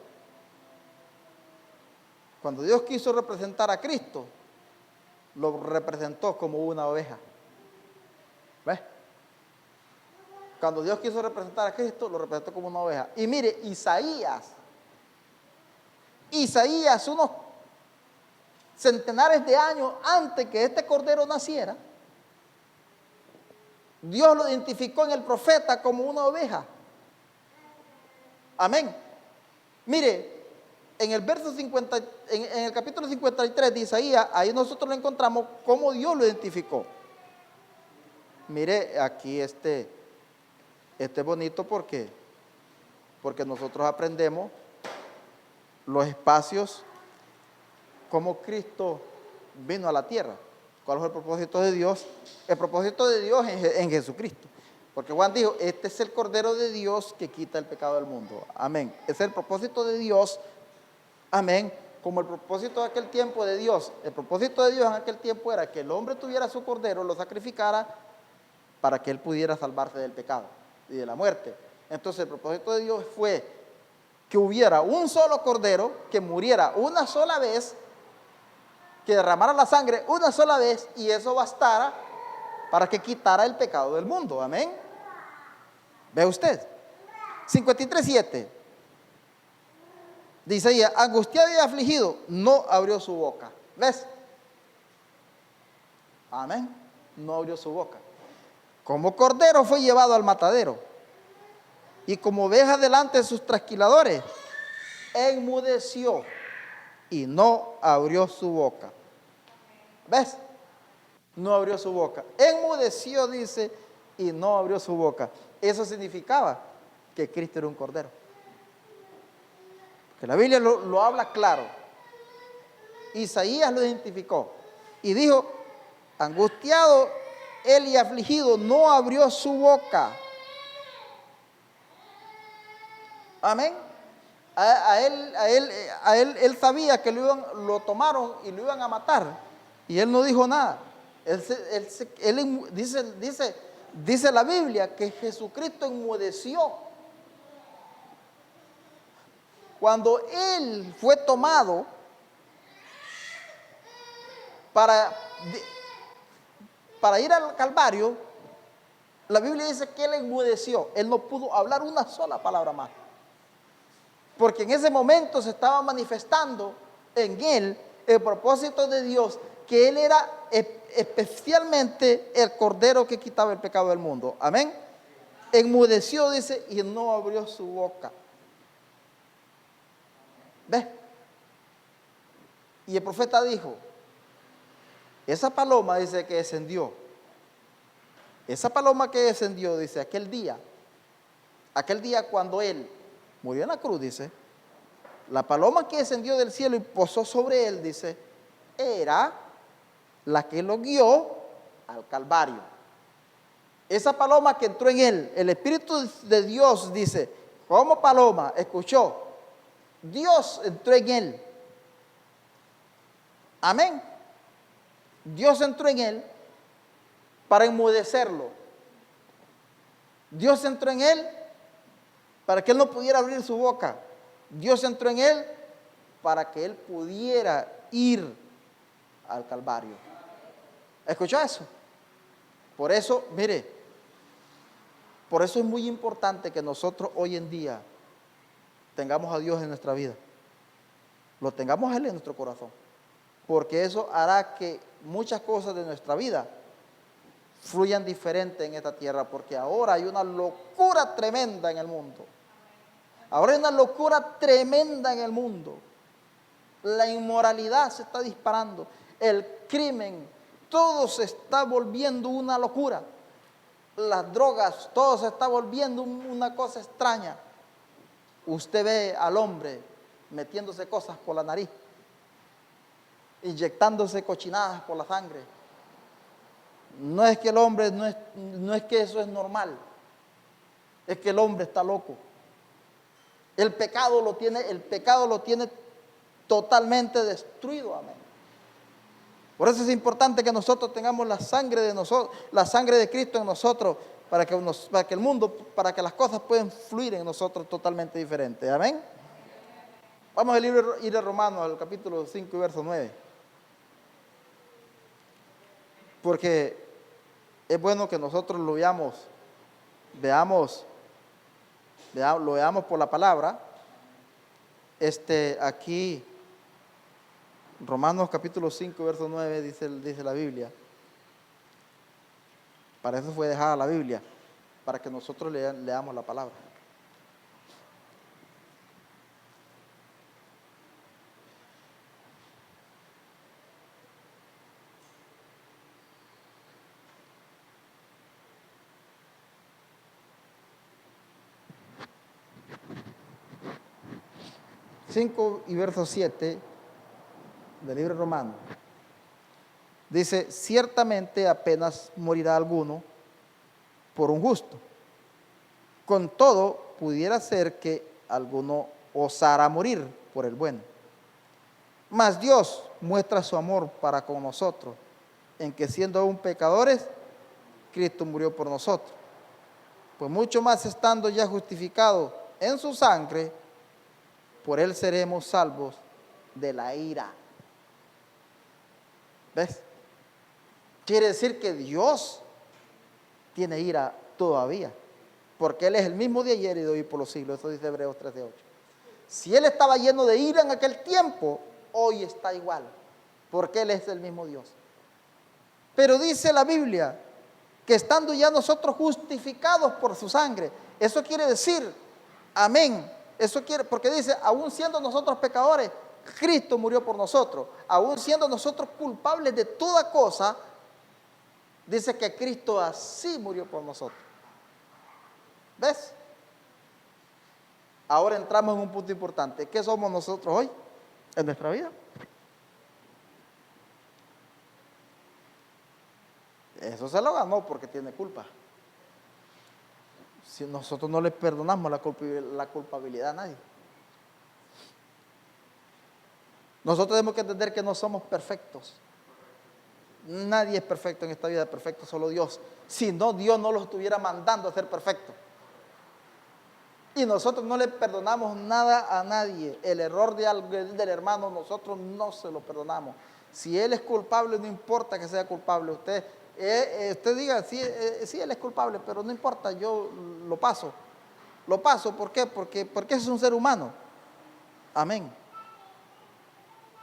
cuando Dios quiso representar a Cristo, lo representó como una oveja. ¿Ves? Cuando Dios quiso representar a Cristo, lo representó como una oveja. Y mire, Isaías, unos centenares de años antes que este cordero naciera, Dios lo identificó en el profeta como una oveja. Amén. Mire, en el verso 50, en el capítulo 53 de Isaías, ahí nosotros lo encontramos cómo Dios lo identificó. Mire, aquí este es bonito porque nosotros aprendemos los espacios, cómo Cristo vino a la tierra. ¿Cuál fue el propósito de Dios? El propósito de Dios en Jesucristo. Porque Juan dijo, este es el Cordero de Dios que quita el pecado del mundo. Amén. Es el propósito de Dios. Amén. Como el propósito de aquel tiempo de Dios. El propósito de Dios en aquel tiempo era que el hombre tuviera su cordero, lo sacrificara para que él pudiera salvarse del pecado y de la muerte. Entonces el propósito de Dios fue que hubiera un solo cordero que muriera una sola vez, que derramara la sangre una sola vez y eso bastara para que quitara el pecado del mundo. Amén. ¿Ve usted? 53:7 dice ella, angustiado y afligido, no abrió su boca. ¿Ves? Amén. No abrió su boca. Como cordero fue llevado al matadero y como oveja delante de sus trasquiladores, enmudeció y no abrió su boca. ¿Ves? no abrió su boca. Enmudeció, dice, y no abrió su boca. Eso significaba que Cristo era un cordero. Que la Biblia lo habla claro. Isaías lo identificó y dijo, angustiado él y afligido, no abrió su boca. Amén. Él sabía que lo tomaron y lo iban a matar. Y él no dijo nada. Dice la Biblia que Jesucristo enmudeció. Cuando él fue tomado para ir al Calvario, la Biblia dice que él enmudeció. Él no pudo hablar una sola palabra más. Porque en ese momento se estaba manifestando en él el propósito de Dios, que él era especialmente el cordero que quitaba el pecado del mundo. Amén. Enmudeció, dice, y no abrió su boca. ¿Ves? Y el profeta dijo, esa paloma, dice, que descendió. Esa paloma que descendió, dice, aquel día cuando él murió en la cruz, dice, la paloma que descendió del cielo y posó sobre él, dice, era la que lo guió al Calvario. Esa paloma que entró en él, el Espíritu de Dios, dice, como paloma, escuchó, Dios entró en él. Amén. Dios entró en él para enmudecerlo. Dios entró en él para que él no pudiera abrir su boca. Dios entró en él para que él pudiera ir al Calvario. ¿Escuchó eso? Por eso, mire, por eso es muy importante que nosotros hoy en día tengamos a Dios en nuestra vida. Lo tengamos a Él en nuestro corazón. Porque eso hará que muchas cosas de nuestra vida fluyan diferente en esta tierra. Porque ahora hay una locura tremenda en el mundo. Ahora hay una locura tremenda en el mundo. La inmoralidad se está disparando. El crimen, todo se está volviendo una locura. Las drogas, todo se está volviendo una cosa extraña. Usted ve al hombre metiéndose cosas por la nariz, inyectándose cochinadas por la sangre. No es que el hombre, no es que eso es normal, es que el hombre está loco. El pecado lo tiene totalmente destruido, amén. Por eso es importante que nosotros tengamos la sangre de nosotros, la sangre de Cristo en nosotros, para que el mundo, para que las cosas puedan fluir en nosotros totalmente diferente, amén. Vamos a ir de Romanos al capítulo 5 y verso 9. Porque es bueno que nosotros lo veamos por la palabra. Aquí, Romanos capítulo 5, verso 9, dice la Biblia. Para eso fue dejada la Biblia, para que nosotros leamos la palabra. Cinco y verso 7 del libro romano. Dice, ciertamente apenas morirá alguno por un justo. Con todo, pudiera ser que alguno osara morir por el bueno. Mas Dios muestra su amor para con nosotros, en que siendo aún pecadores, Cristo murió por nosotros. Pues mucho más estando ya justificados en su sangre, por él seremos salvos de la ira. ¿Ves? Quiere decir que Dios tiene ira todavía, porque Él es el mismo de ayer y de hoy por los siglos. Eso dice Hebreos 13:8. Si Él estaba lleno de ira en aquel tiempo, hoy está igual, porque Él es el mismo Dios. Pero dice la Biblia que estando ya nosotros justificados por su sangre, eso quiere decir, amén, porque dice, aún siendo nosotros pecadores, Cristo murió por nosotros. Aún siendo nosotros culpables de toda cosa, Dice que Cristo así murió por nosotros. ¿Ves? Ahora entramos en un punto importante. ¿Qué somos nosotros hoy en nuestra vida? Eso se lo ganó porque tiene culpa. Si nosotros no le perdonamos la culpabilidad a nadie. Nosotros tenemos que entender que no somos perfectos. Nadie es perfecto en esta vida, perfecto solo Dios. Si no, Dios no los estuviera mandando a ser perfectos. Y nosotros no le perdonamos nada a nadie. El error del hermano, nosotros no se lo perdonamos. Si él es culpable, no importa que sea culpable. Usted diga, sí, él es culpable, pero no importa, yo lo paso. Lo paso, ¿por qué? Porque es un ser humano. Amén.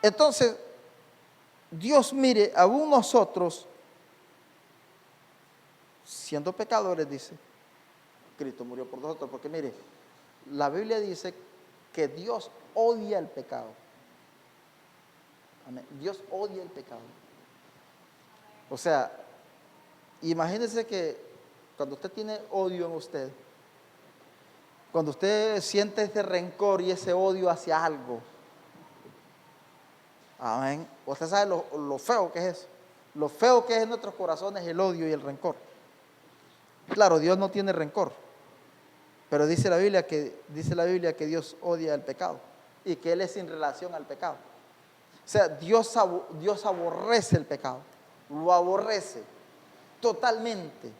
Entonces, Dios, mire, aún nosotros, siendo pecadores, dice, Cristo murió por nosotros, porque mire, la Biblia dice que Dios odia el pecado. Amén. Dios odia el pecado. O sea, imagínese que cuando usted tiene odio en usted, cuando usted siente ese rencor y ese odio hacia algo, amén, usted sabe lo feo que es eso. Lo feo que es en nuestros corazones el odio y el rencor. Claro, Dios no tiene rencor, pero dice la Biblia que Dios odia el pecado y que Él es sin relación al pecado. O sea, Dios aborrece el pecado, lo aborrece totalmente.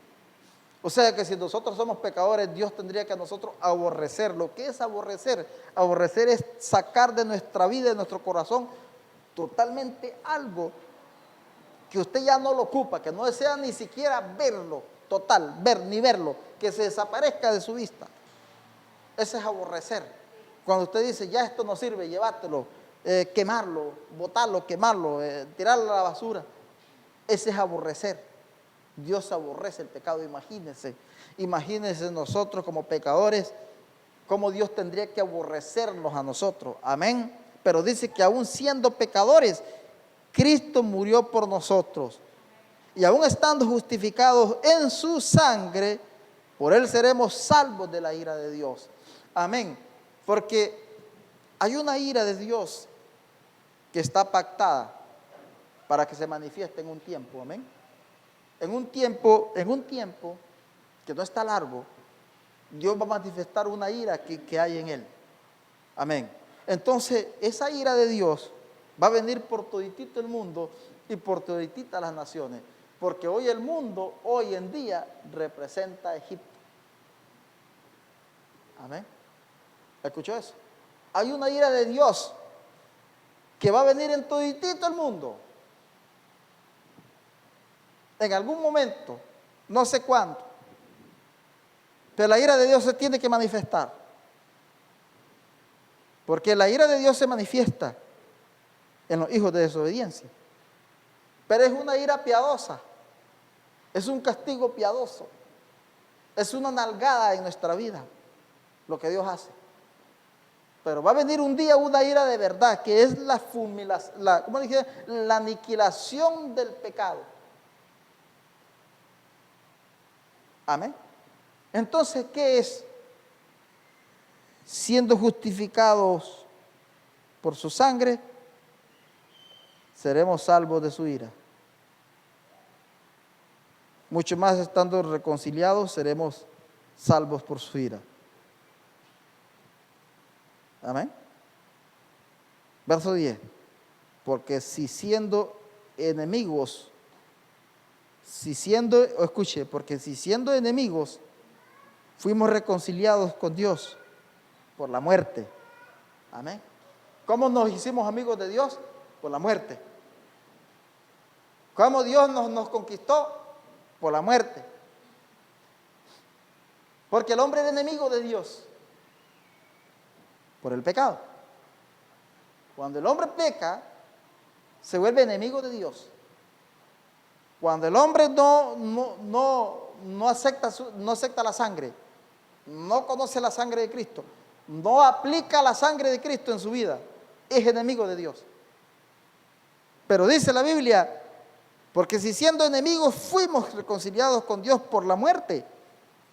O sea que si nosotros somos pecadores, Dios tendría que a nosotros aborrecer. ¿Lo que es aborrecer? Aborrecer es sacar de nuestra vida, de nuestro corazón, totalmente algo que usted ya no lo ocupa, que no desea ni siquiera verlo, ni verlo, que se desaparezca de su vista. Ese es aborrecer. Cuando usted dice, ya esto no sirve, llévatelo, quemarlo, botarlo, quemarlo, tirarlo a la basura. Ese es aborrecer. Dios aborrece el pecado. Imagínense nosotros como pecadores, cómo Dios tendría que aborrecernos a nosotros. Amén. Pero dice que aún siendo pecadores, Cristo murió por nosotros. Y aún estando justificados en su sangre, por Él seremos salvos de la ira de Dios. Amén. Porque hay una ira de Dios que está pactada para que se manifieste en un tiempo. Amén. En un tiempo que no está largo, Dios va a manifestar una ira que hay en Él. Amén. Entonces, esa ira de Dios va a venir por toditito el mundo y por todititas las naciones. Porque hoy el mundo, hoy en día, representa a Egipto. Amén. ¿Escuchó eso? Hay una ira de Dios que va a venir en toditito el mundo. En algún momento, no sé cuándo, pero la ira de Dios se tiene que manifestar. Porque la ira de Dios se manifiesta en los hijos de desobediencia. Pero es una ira piadosa. Es un castigo piadoso. Es una nalgada en nuestra vida, lo que Dios hace. Pero va a venir un día una ira de verdad, que es la aniquilación del pecado. Amén. Entonces, ¿qué es? Siendo justificados por su sangre, seremos salvos de su ira. Mucho más estando reconciliados, seremos salvos por su ira. Amén. Verso 10. Porque si siendo enemigos, porque si siendo enemigos, fuimos reconciliados con Dios por la muerte. Amén. ¿Cómo nos hicimos amigos de Dios? Por la muerte. ¿Cómo Dios nos conquistó? Por la muerte. Porque el hombre era enemigo de Dios por el pecado. Cuando el hombre peca, se vuelve enemigo de Dios. Cuando el hombre no acepta la sangre, no conoce la sangre de Cristo, no aplica la sangre de Cristo en su vida, es enemigo de Dios. Pero dice la Biblia Porque si siendo enemigos fuimos reconciliados con Dios por la muerte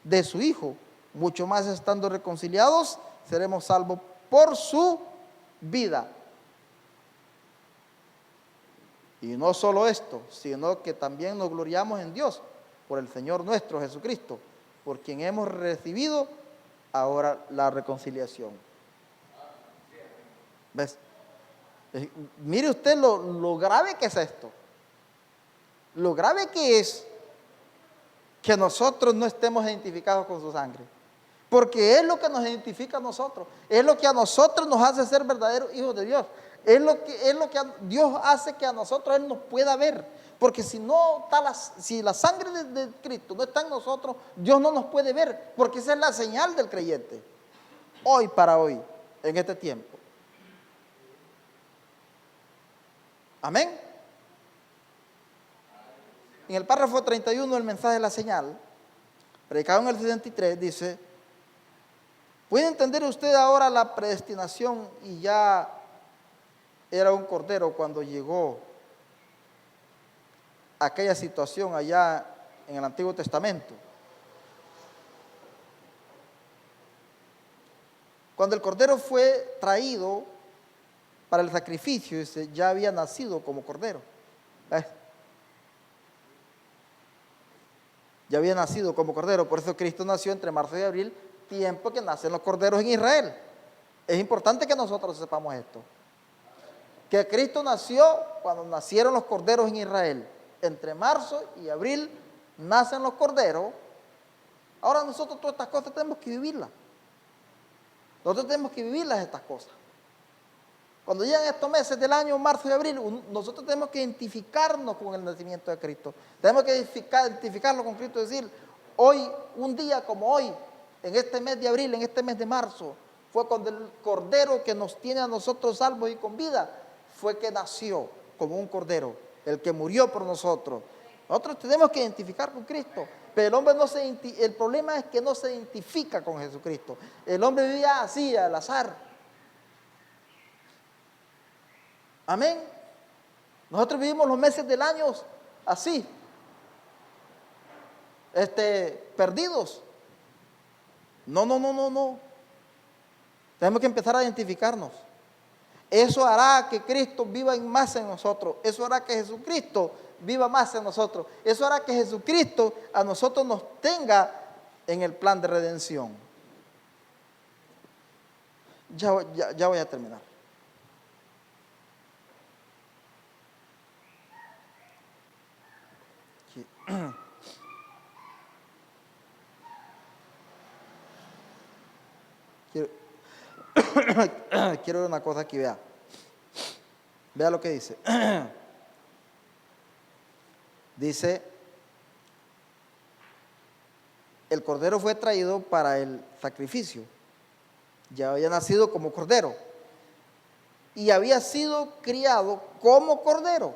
de su Hijo, mucho más estando reconciliados, seremos salvos por su vida. Y no solo esto, sino que también nos gloriamos en Dios por el Señor nuestro Jesucristo, por quien hemos recibido ahora la reconciliación. ¿Ves? Mire usted lo grave que es esto. Lo grave que es que nosotros no estemos identificados con su sangre. Porque es lo que nos identifica a nosotros. Es lo que a nosotros nos hace ser verdaderos hijos de Dios. Es lo que Dios hace que a nosotros Él nos pueda ver. Porque si la sangre de Cristo no está en nosotros, Dios no nos puede ver. Porque esa es la señal del creyente. Hoy para hoy, en este tiempo. Amén. En el párrafo 31 del mensaje de la señal, predicado en el 63, dice: ¿puede entender usted ahora la predestinación? Y ya era un cordero cuando llegó aquella situación allá en el Antiguo Testamento. Cuando el cordero fue traído para el sacrificio, ya había nacido como cordero. Ya había nacido como cordero, por eso Cristo nació entre marzo y abril, tiempo que nacen los corderos en Israel. Es importante que nosotros sepamos esto. Que Cristo nació cuando nacieron los corderos en Israel. Entre marzo y abril nacen los corderos. Ahora nosotros todas estas cosas tenemos que vivirlas. Nosotros tenemos que vivirlas estas cosas. Cuando llegan estos meses del año, marzo y abril, nosotros tenemos que identificarnos con el nacimiento de Cristo. Tenemos que identificarlo con Cristo, es decir, hoy, un día como hoy, en este mes de abril, en este mes de marzo, fue cuando el cordero que nos tiene a nosotros salvos y con vida, fue que nació como un cordero, el que murió por nosotros. Nosotros tenemos que identificar con Cristo, pero el hombre el problema es que no se identifica con Jesucristo. El hombre vivía así, al azar. Amén. Nosotros vivimos los meses del año así, perdidos. No. Tenemos que empezar a identificarnos. Eso hará que Cristo viva más en nosotros. Eso hará que Jesucristo viva más en nosotros. Eso hará que Jesucristo a nosotros nos tenga en el plan de redención. Ya voy a terminar. Quiero ver una cosa aquí, vea. Vea lo que dice. Dice: el cordero fue traído para el sacrificio. Ya había nacido como cordero. Y había sido criado como cordero.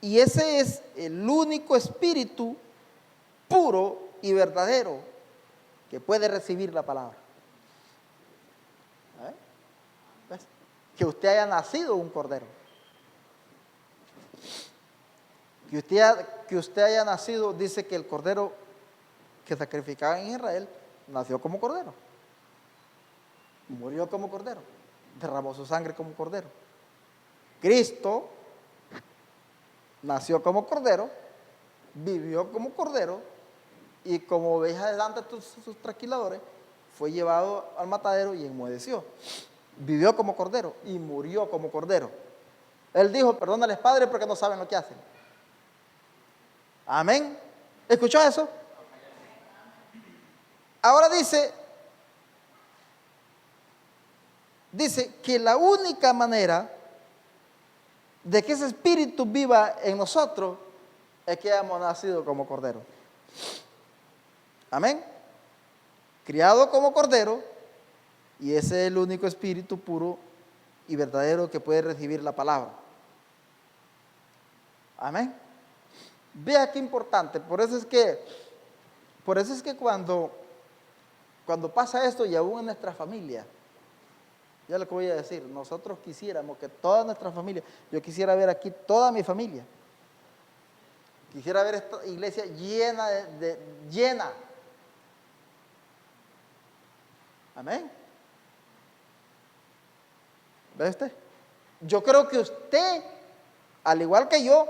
Y ese es el único espíritu puro y verdadero que puede recibir la palabra. ¿Ves? Que usted haya nacido un cordero. Que usted haya nacido, dice que el cordero que sacrificaban en Israel nació como cordero. Murió como cordero. Derramó su sangre como cordero. Cristo nació como cordero, vivió como cordero y como oveja delante de sus trasquiladores, fue llevado al matadero y enmudeció. Vivió como cordero y murió como cordero. Él dijo: perdónales, Padre, porque no saben lo que hacen. Amén. ¿Escuchó eso? Ahora dice que la única manera de que ese espíritu viva en nosotros es que hayamos nacido como cordero. Amén. Criado como cordero, y ese es el único espíritu puro y verdadero que puede recibir la palabra. Amén. Vea qué importante. Por eso es que cuando pasa esto, y aún en nuestra familia, ya lo que voy a decir, nosotros quisiéramos que toda nuestra familia, yo quisiera ver aquí toda mi familia, Quisiera ver esta iglesia llena llena. Amén. ¿Ve usted? Yo creo que usted, al igual que yo,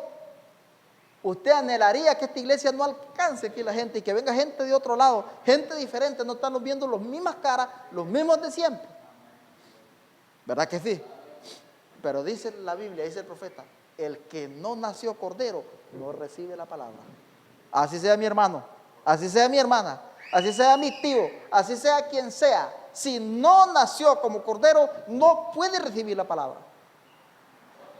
usted anhelaría que esta iglesia no alcance aquí la gente y que venga gente de otro lado, gente diferente, no estamos viendo las mismas caras, los mismos de siempre. ¿Verdad que sí? Pero dice la Biblia, dice el profeta, el que no nació cordero no recibe la palabra. Así sea mi hermano, así sea mi hermana, así sea mi tío, así sea quien sea. Si no nació como cordero, no puede recibir la palabra.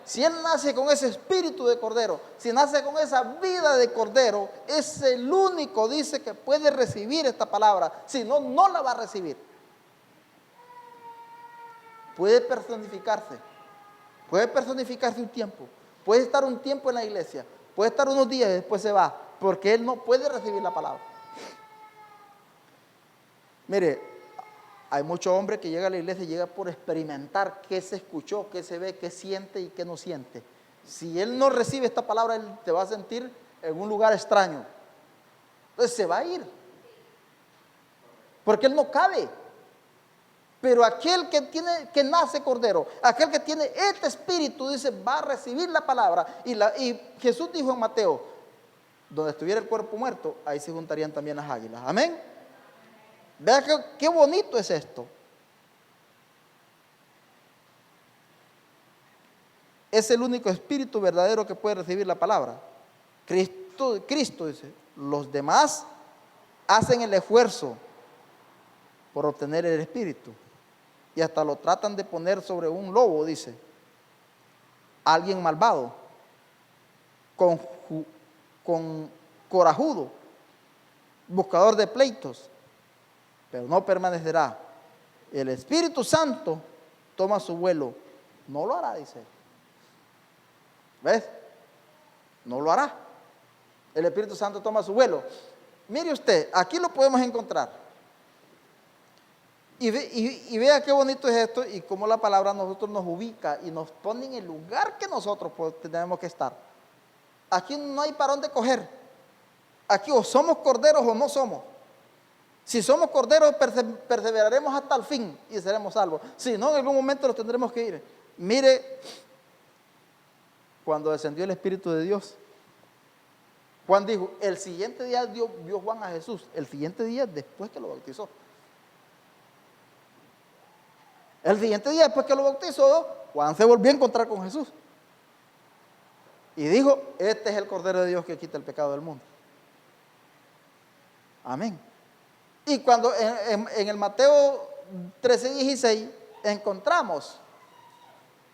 Si él nace con ese espíritu de cordero, si nace con esa vida de cordero, es el único, dice, que puede recibir esta palabra. Si no, no la va a recibir. Puede personificarse un tiempo, puede estar un tiempo en la iglesia, puede estar unos días y después se va, porque él no puede recibir la palabra. Mire, hay muchos hombres que llegan a la iglesia y llegan por experimentar qué se escuchó, qué se ve, qué siente y qué no siente. Si él no recibe esta palabra, él te va a sentir en un lugar extraño. Entonces se va a ir, porque él no cabe. Pero aquel que nace cordero, aquel que tiene este espíritu, dice, va a recibir la palabra. Y Jesús dijo en Mateo, donde estuviera el cuerpo muerto, ahí se juntarían también las águilas. Amén. Vea qué bonito es esto. Es el único espíritu verdadero que puede recibir la palabra. Cristo dice, los demás hacen el esfuerzo por obtener el espíritu. Y hasta lo tratan de poner sobre un lobo, dice. Alguien malvado, con corajudo, buscador de pleitos, pero no permanecerá. El Espíritu Santo toma su vuelo. No lo hará, dice. ¿Ves? No lo hará. El Espíritu Santo toma su vuelo. Mire usted, aquí lo podemos encontrar. Y vea qué bonito es esto y cómo la palabra a nosotros nos ubica y nos pone en el lugar que nosotros tenemos que estar. Aquí no hay para dónde coger. Aquí o somos corderos o no somos. Si somos corderos, perseveraremos hasta el fin y seremos salvos. Si no, en algún momento nos tendremos que ir. Mire, cuando descendió el Espíritu de Dios, Juan dijo, el siguiente día vio Juan a Jesús, el siguiente día después que lo bautizó. El siguiente día después que lo bautizó, Juan se volvió a encontrar con Jesús. Y dijo, este es el Cordero de Dios que quita el pecado del mundo. Amén. Y cuando en el Mateo 13:16 encontramos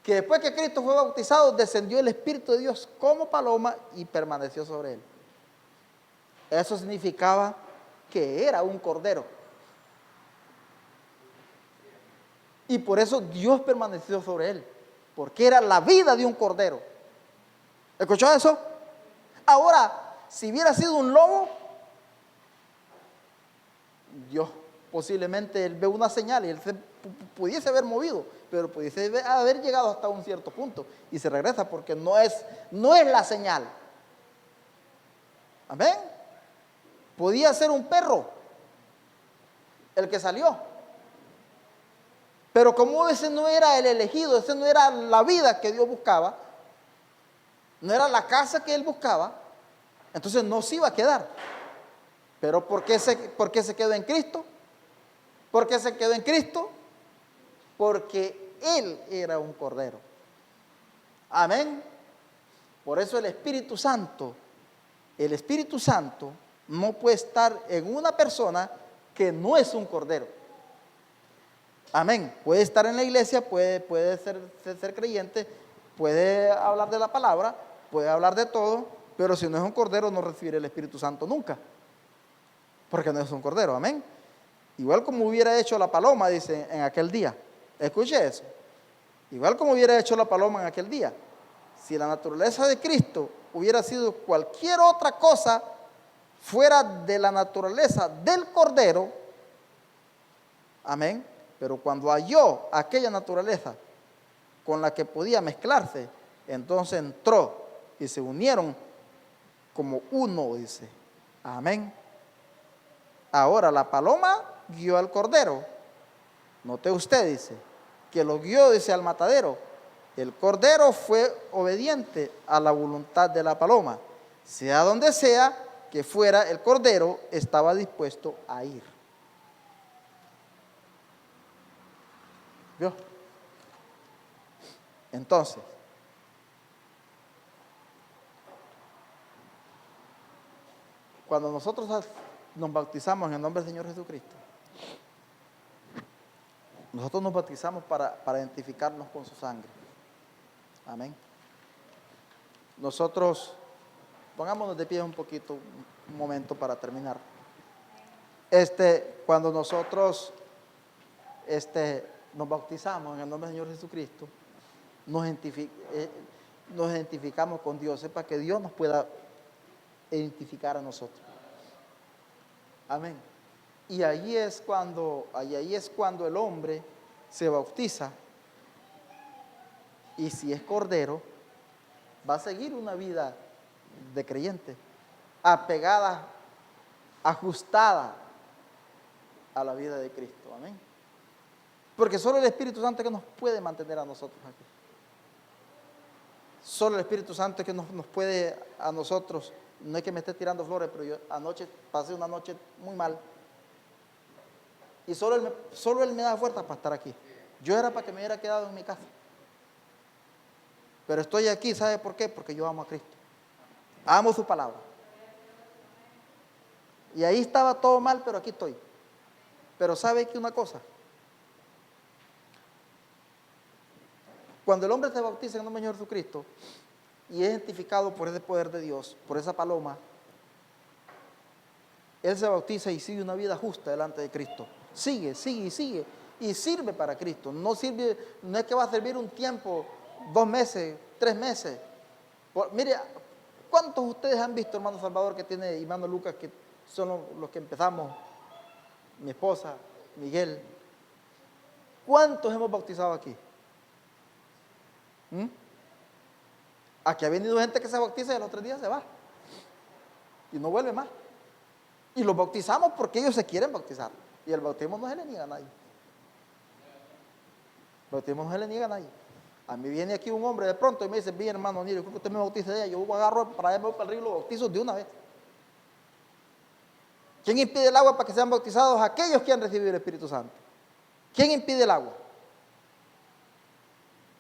que después que Cristo fue bautizado, descendió el Espíritu de Dios como paloma y permaneció sobre él. Eso significaba que era un cordero. Y por eso Dios permaneció sobre él, porque era la vida de un cordero. ¿Escuchó eso? Ahora, si hubiera sido un lobo, Dios posiblemente él ve una señal y él se pudiese haber movido, pero pudiese haber llegado hasta un cierto punto y se regresa porque no es la señal. Amén. Podía ser un perro el que salió. Pero como ese no era el elegido, ese no era la vida que Dios buscaba, no era la casa que él buscaba, entonces no se iba a quedar. Pero ¿por qué se quedó en Cristo? ¿Por qué se quedó en Cristo? Porque él era un cordero. Amén. Por eso el Espíritu Santo no puede estar en una persona que no es un cordero. Amén. Puede estar en la iglesia, puede ser creyente, puede hablar de la palabra, puede hablar de todo, pero si no es un cordero no recibirá el Espíritu Santo nunca. Porque no es un cordero, amén. Igual como hubiera hecho la paloma, dice, en aquel día. Escuche eso. Igual como hubiera hecho la paloma en aquel día. Si la naturaleza de Cristo hubiera sido cualquier otra cosa fuera de la naturaleza del cordero, amén. Pero cuando halló aquella naturaleza con la que podía mezclarse, entonces entró y se unieron como uno, dice. Amén. Ahora la paloma guió al cordero. Note usted, dice, que lo guió, dice, al matadero. El cordero fue obediente a la voluntad de la paloma. Sea donde sea que fuera, el cordero estaba dispuesto a ir. ¿Vio? Entonces, cuando nosotros nos bautizamos en el nombre del Señor Jesucristo, nosotros nos bautizamos para identificarnos con su sangre. Amén. Nosotros, pongámonos de pie un poquito, un momento para terminar. Cuando nosotros nos bautizamos en el nombre del Señor Jesucristo, nos identificamos con Dios. Es para que Dios nos pueda identificar a nosotros. Amén. Y ahí es cuando el hombre se bautiza, y si es cordero, va a seguir una vida de creyente, apegada, ajustada a la vida de Cristo. Amén. Porque solo el Espíritu Santo es que nos puede mantener a nosotros aquí. Solo el Espíritu Santo es que nos puede a nosotros. No es que me esté tirando flores, pero yo anoche pasé una noche muy mal. Y solo Él me da fuerza para estar aquí. Yo era para que me hubiera quedado en mi casa. Pero estoy aquí, ¿sabe por qué? Porque yo amo a Cristo. Amo su palabra. Y ahí estaba todo mal, pero aquí estoy. Pero ¿sabe qué una cosa? Cuando el hombre se bautiza en el nombre del Señor Jesucristo y es identificado por ese poder de Dios, por esa paloma, él se bautiza y sigue una vida justa delante de Cristo. Sigue y sirve para Cristo. No es que va a servir un tiempo, 2 meses, 3 meses. Mire, ¿cuántos de ustedes han visto, hermano Salvador, que tiene, y hermano Lucas, que son los que empezamos, mi esposa, Miguel? ¿Cuántos hemos bautizado aquí? Aquí ha venido gente que se bautiza y a los 3 días se va y no vuelve más. Y los bautizamos porque ellos se quieren bautizar. Y el bautismo no se le niega a nadie. El bautismo no se le niega a nadie. A mí viene aquí un hombre de pronto y me dice: bien, hermano Nilo, creo que usted me bautice de ella. Yo agarro para allá, me voy para el río y los bautizo de una vez. ¿Quién impide el agua para que sean bautizados? Aquellos que han recibido el Espíritu Santo. ¿Quién impide el agua?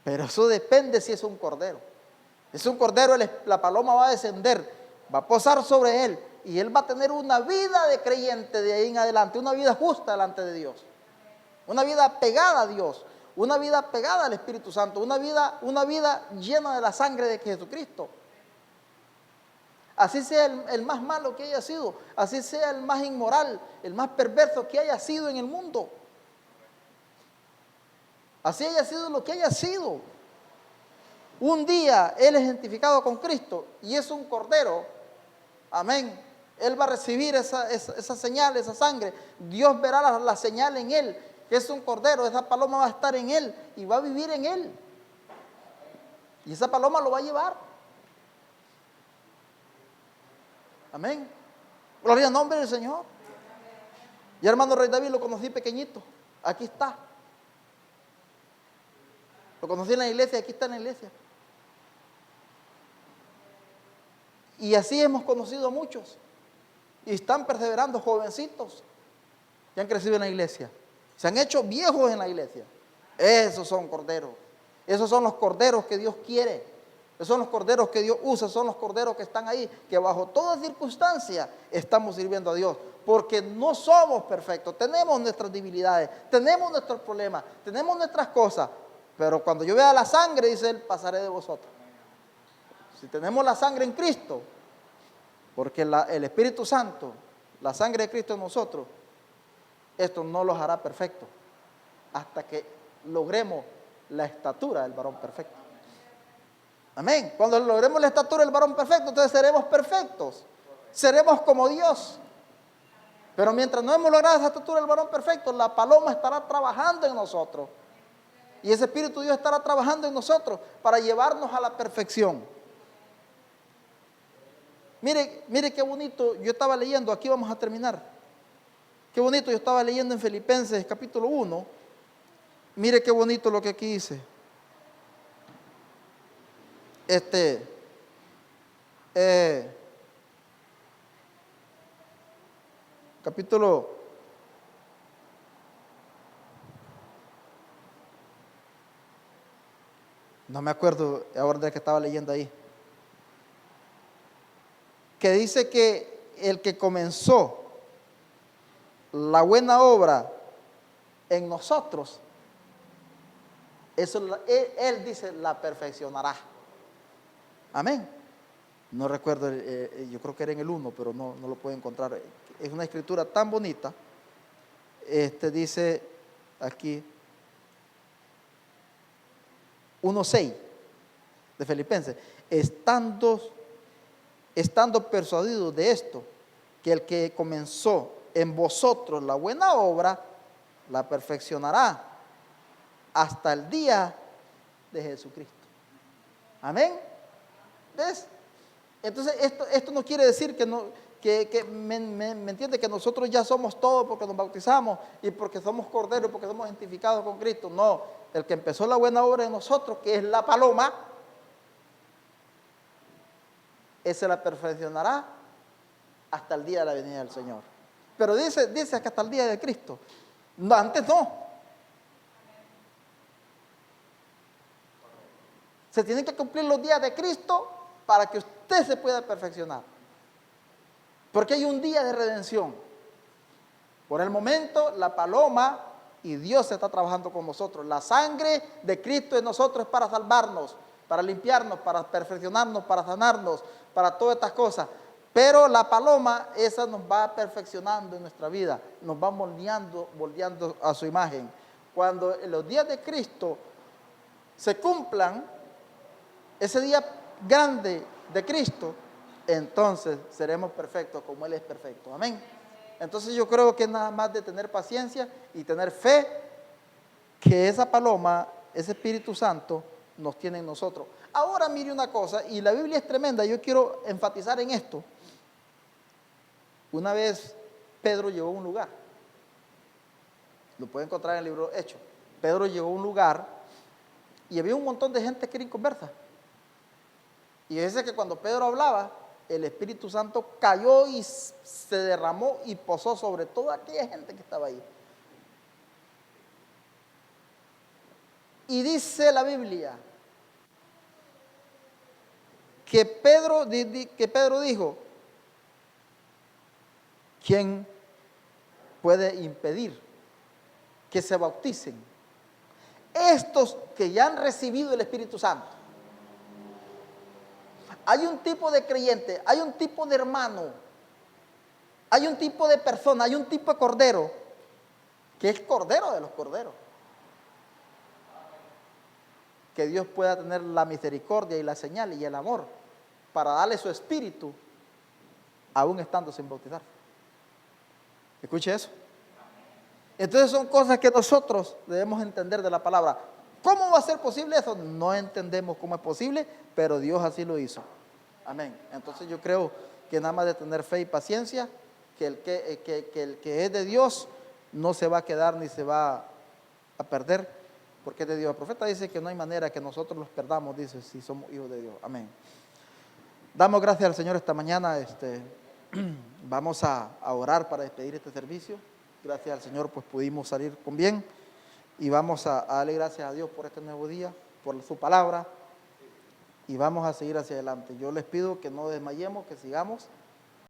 Pero eso depende si es un cordero. Es un cordero, la paloma va a descender, va a posar sobre él, y él va a tener una vida de creyente de ahí en adelante, una vida justa delante de Dios, una vida pegada a Dios, una vida pegada al Espíritu Santo, una vida llena de la sangre de Jesucristo. Así sea el más malo que haya sido, así sea el más inmoral, el más perverso que haya sido en el mundo. Así haya sido lo que haya sido. Un día él es identificado con Cristo y es un cordero. Amén. Él va a recibir esa señal, esa sangre. Dios verá la señal en él, que es un cordero. Esa paloma va a estar en él y va a vivir en él. Y esa paloma lo va a llevar. Amén. Gloria al nombre del Señor. Y hermano Rey David lo conocí pequeñito. Aquí está. Lo conocí en la iglesia, aquí está en la iglesia. Y así hemos conocido a muchos. Y están perseverando, jovencitos que han crecido en la iglesia. Se han hecho viejos en la iglesia. Esos son corderos. Esos son los corderos que Dios quiere. Esos son los corderos que Dios usa. Son los corderos que están ahí, que bajo toda circunstancia estamos sirviendo a Dios. Porque no somos perfectos. Tenemos nuestras debilidades, tenemos nuestros problemas, tenemos nuestras cosas. Pero cuando yo vea la sangre, dice él, pasaré de vosotros. Si tenemos la sangre en Cristo, porque el Espíritu Santo, la sangre de Cristo en nosotros, esto no los hará perfectos hasta que logremos la estatura del varón perfecto. Amén. Cuando logremos la estatura del varón perfecto, entonces seremos perfectos, seremos como Dios. Pero mientras no hemos logrado esa estatura del varón perfecto, la paloma estará trabajando en nosotros. Y ese Espíritu de Dios estará trabajando en nosotros para llevarnos a la perfección. Mire qué bonito, yo estaba leyendo, aquí vamos a terminar. Qué bonito, yo estaba leyendo en Filipenses capítulo 1. Mire qué bonito lo que aquí dice. Capítulo, no me acuerdo ahora de que estaba leyendo ahí, que dice que el que comenzó la buena obra en nosotros, eso, él dice, la perfeccionará. Amén. No recuerdo, yo creo que era en el 1, pero no lo puedo encontrar. Es una escritura tan bonita. Dice aquí 1:6 de Filipenses, estando persuadidos de esto, que el que comenzó en vosotros la buena obra, la perfeccionará hasta el día de Jesucristo. Amén. ¿Ves? Entonces esto no quiere decir que no, que me entiende que nosotros ya somos todos porque nos bautizamos y porque somos corderos, porque somos identificados con Cristo. No, el que empezó la buena obra en nosotros, que es la paloma, ese la perfeccionará hasta el día de la venida del Señor. Pero dice que hasta el día de Cristo. No, antes no. Se tienen que cumplir los días de Cristo para que usted se pueda perfeccionar. Porque hay un día de redención. Por el momento, la paloma y Dios está trabajando con nosotros. La sangre de Cristo en nosotros es para salvarnos, para limpiarnos, para perfeccionarnos, para sanarnos, para todas estas cosas. Pero la paloma, esa nos va perfeccionando en nuestra vida, nos va moldeando a su imagen. Cuando los días de Cristo se cumplan, ese día grande de Cristo, entonces seremos perfectos como Él es perfecto. Amén. Entonces yo creo que nada más de tener paciencia y tener fe, que esa paloma, ese Espíritu Santo, nos tiene en nosotros. Ahora mire una cosa, y la Biblia es tremenda, yo quiero enfatizar en esto. Una vez Pedro llegó a un lugar, lo puede encontrar en el libro Hechos. Pedro llegó a un lugar y había un montón de gente que era inconversa. Y dice que cuando Pedro hablaba, el Espíritu Santo cayó y se derramó y posó sobre toda aquella gente que estaba ahí. Y dice la Biblia que Pedro dijo, ¿quién puede impedir que se bauticen estos que ya han recibido el Espíritu Santo? Hay un tipo de creyente, hay un tipo de hermano, hay un tipo de persona, hay un tipo de cordero, que es cordero de los corderos. Que Dios pueda tener la misericordia y la señal y el amor para darle su espíritu, aún estando sin bautizar. Escuche eso. Entonces son cosas que nosotros debemos entender de la palabra. ¿Cómo va a ser posible eso? No entendemos cómo es posible, pero Dios así lo hizo. Amén. Entonces yo creo que nada más de tener fe y paciencia, que el que es de Dios no se va a quedar ni se va a perder, porque es de Dios. El profeta dice que no hay manera que nosotros los perdamos, dice, si somos hijos de Dios. Amén. Damos gracias al Señor esta mañana. Vamos a orar para despedir este servicio. Gracias al Señor, pues pudimos salir con bien. Y vamos a darle gracias a Dios por este nuevo día, por su palabra. Y vamos a seguir hacia adelante. Yo les pido que no desmayemos, que sigamos.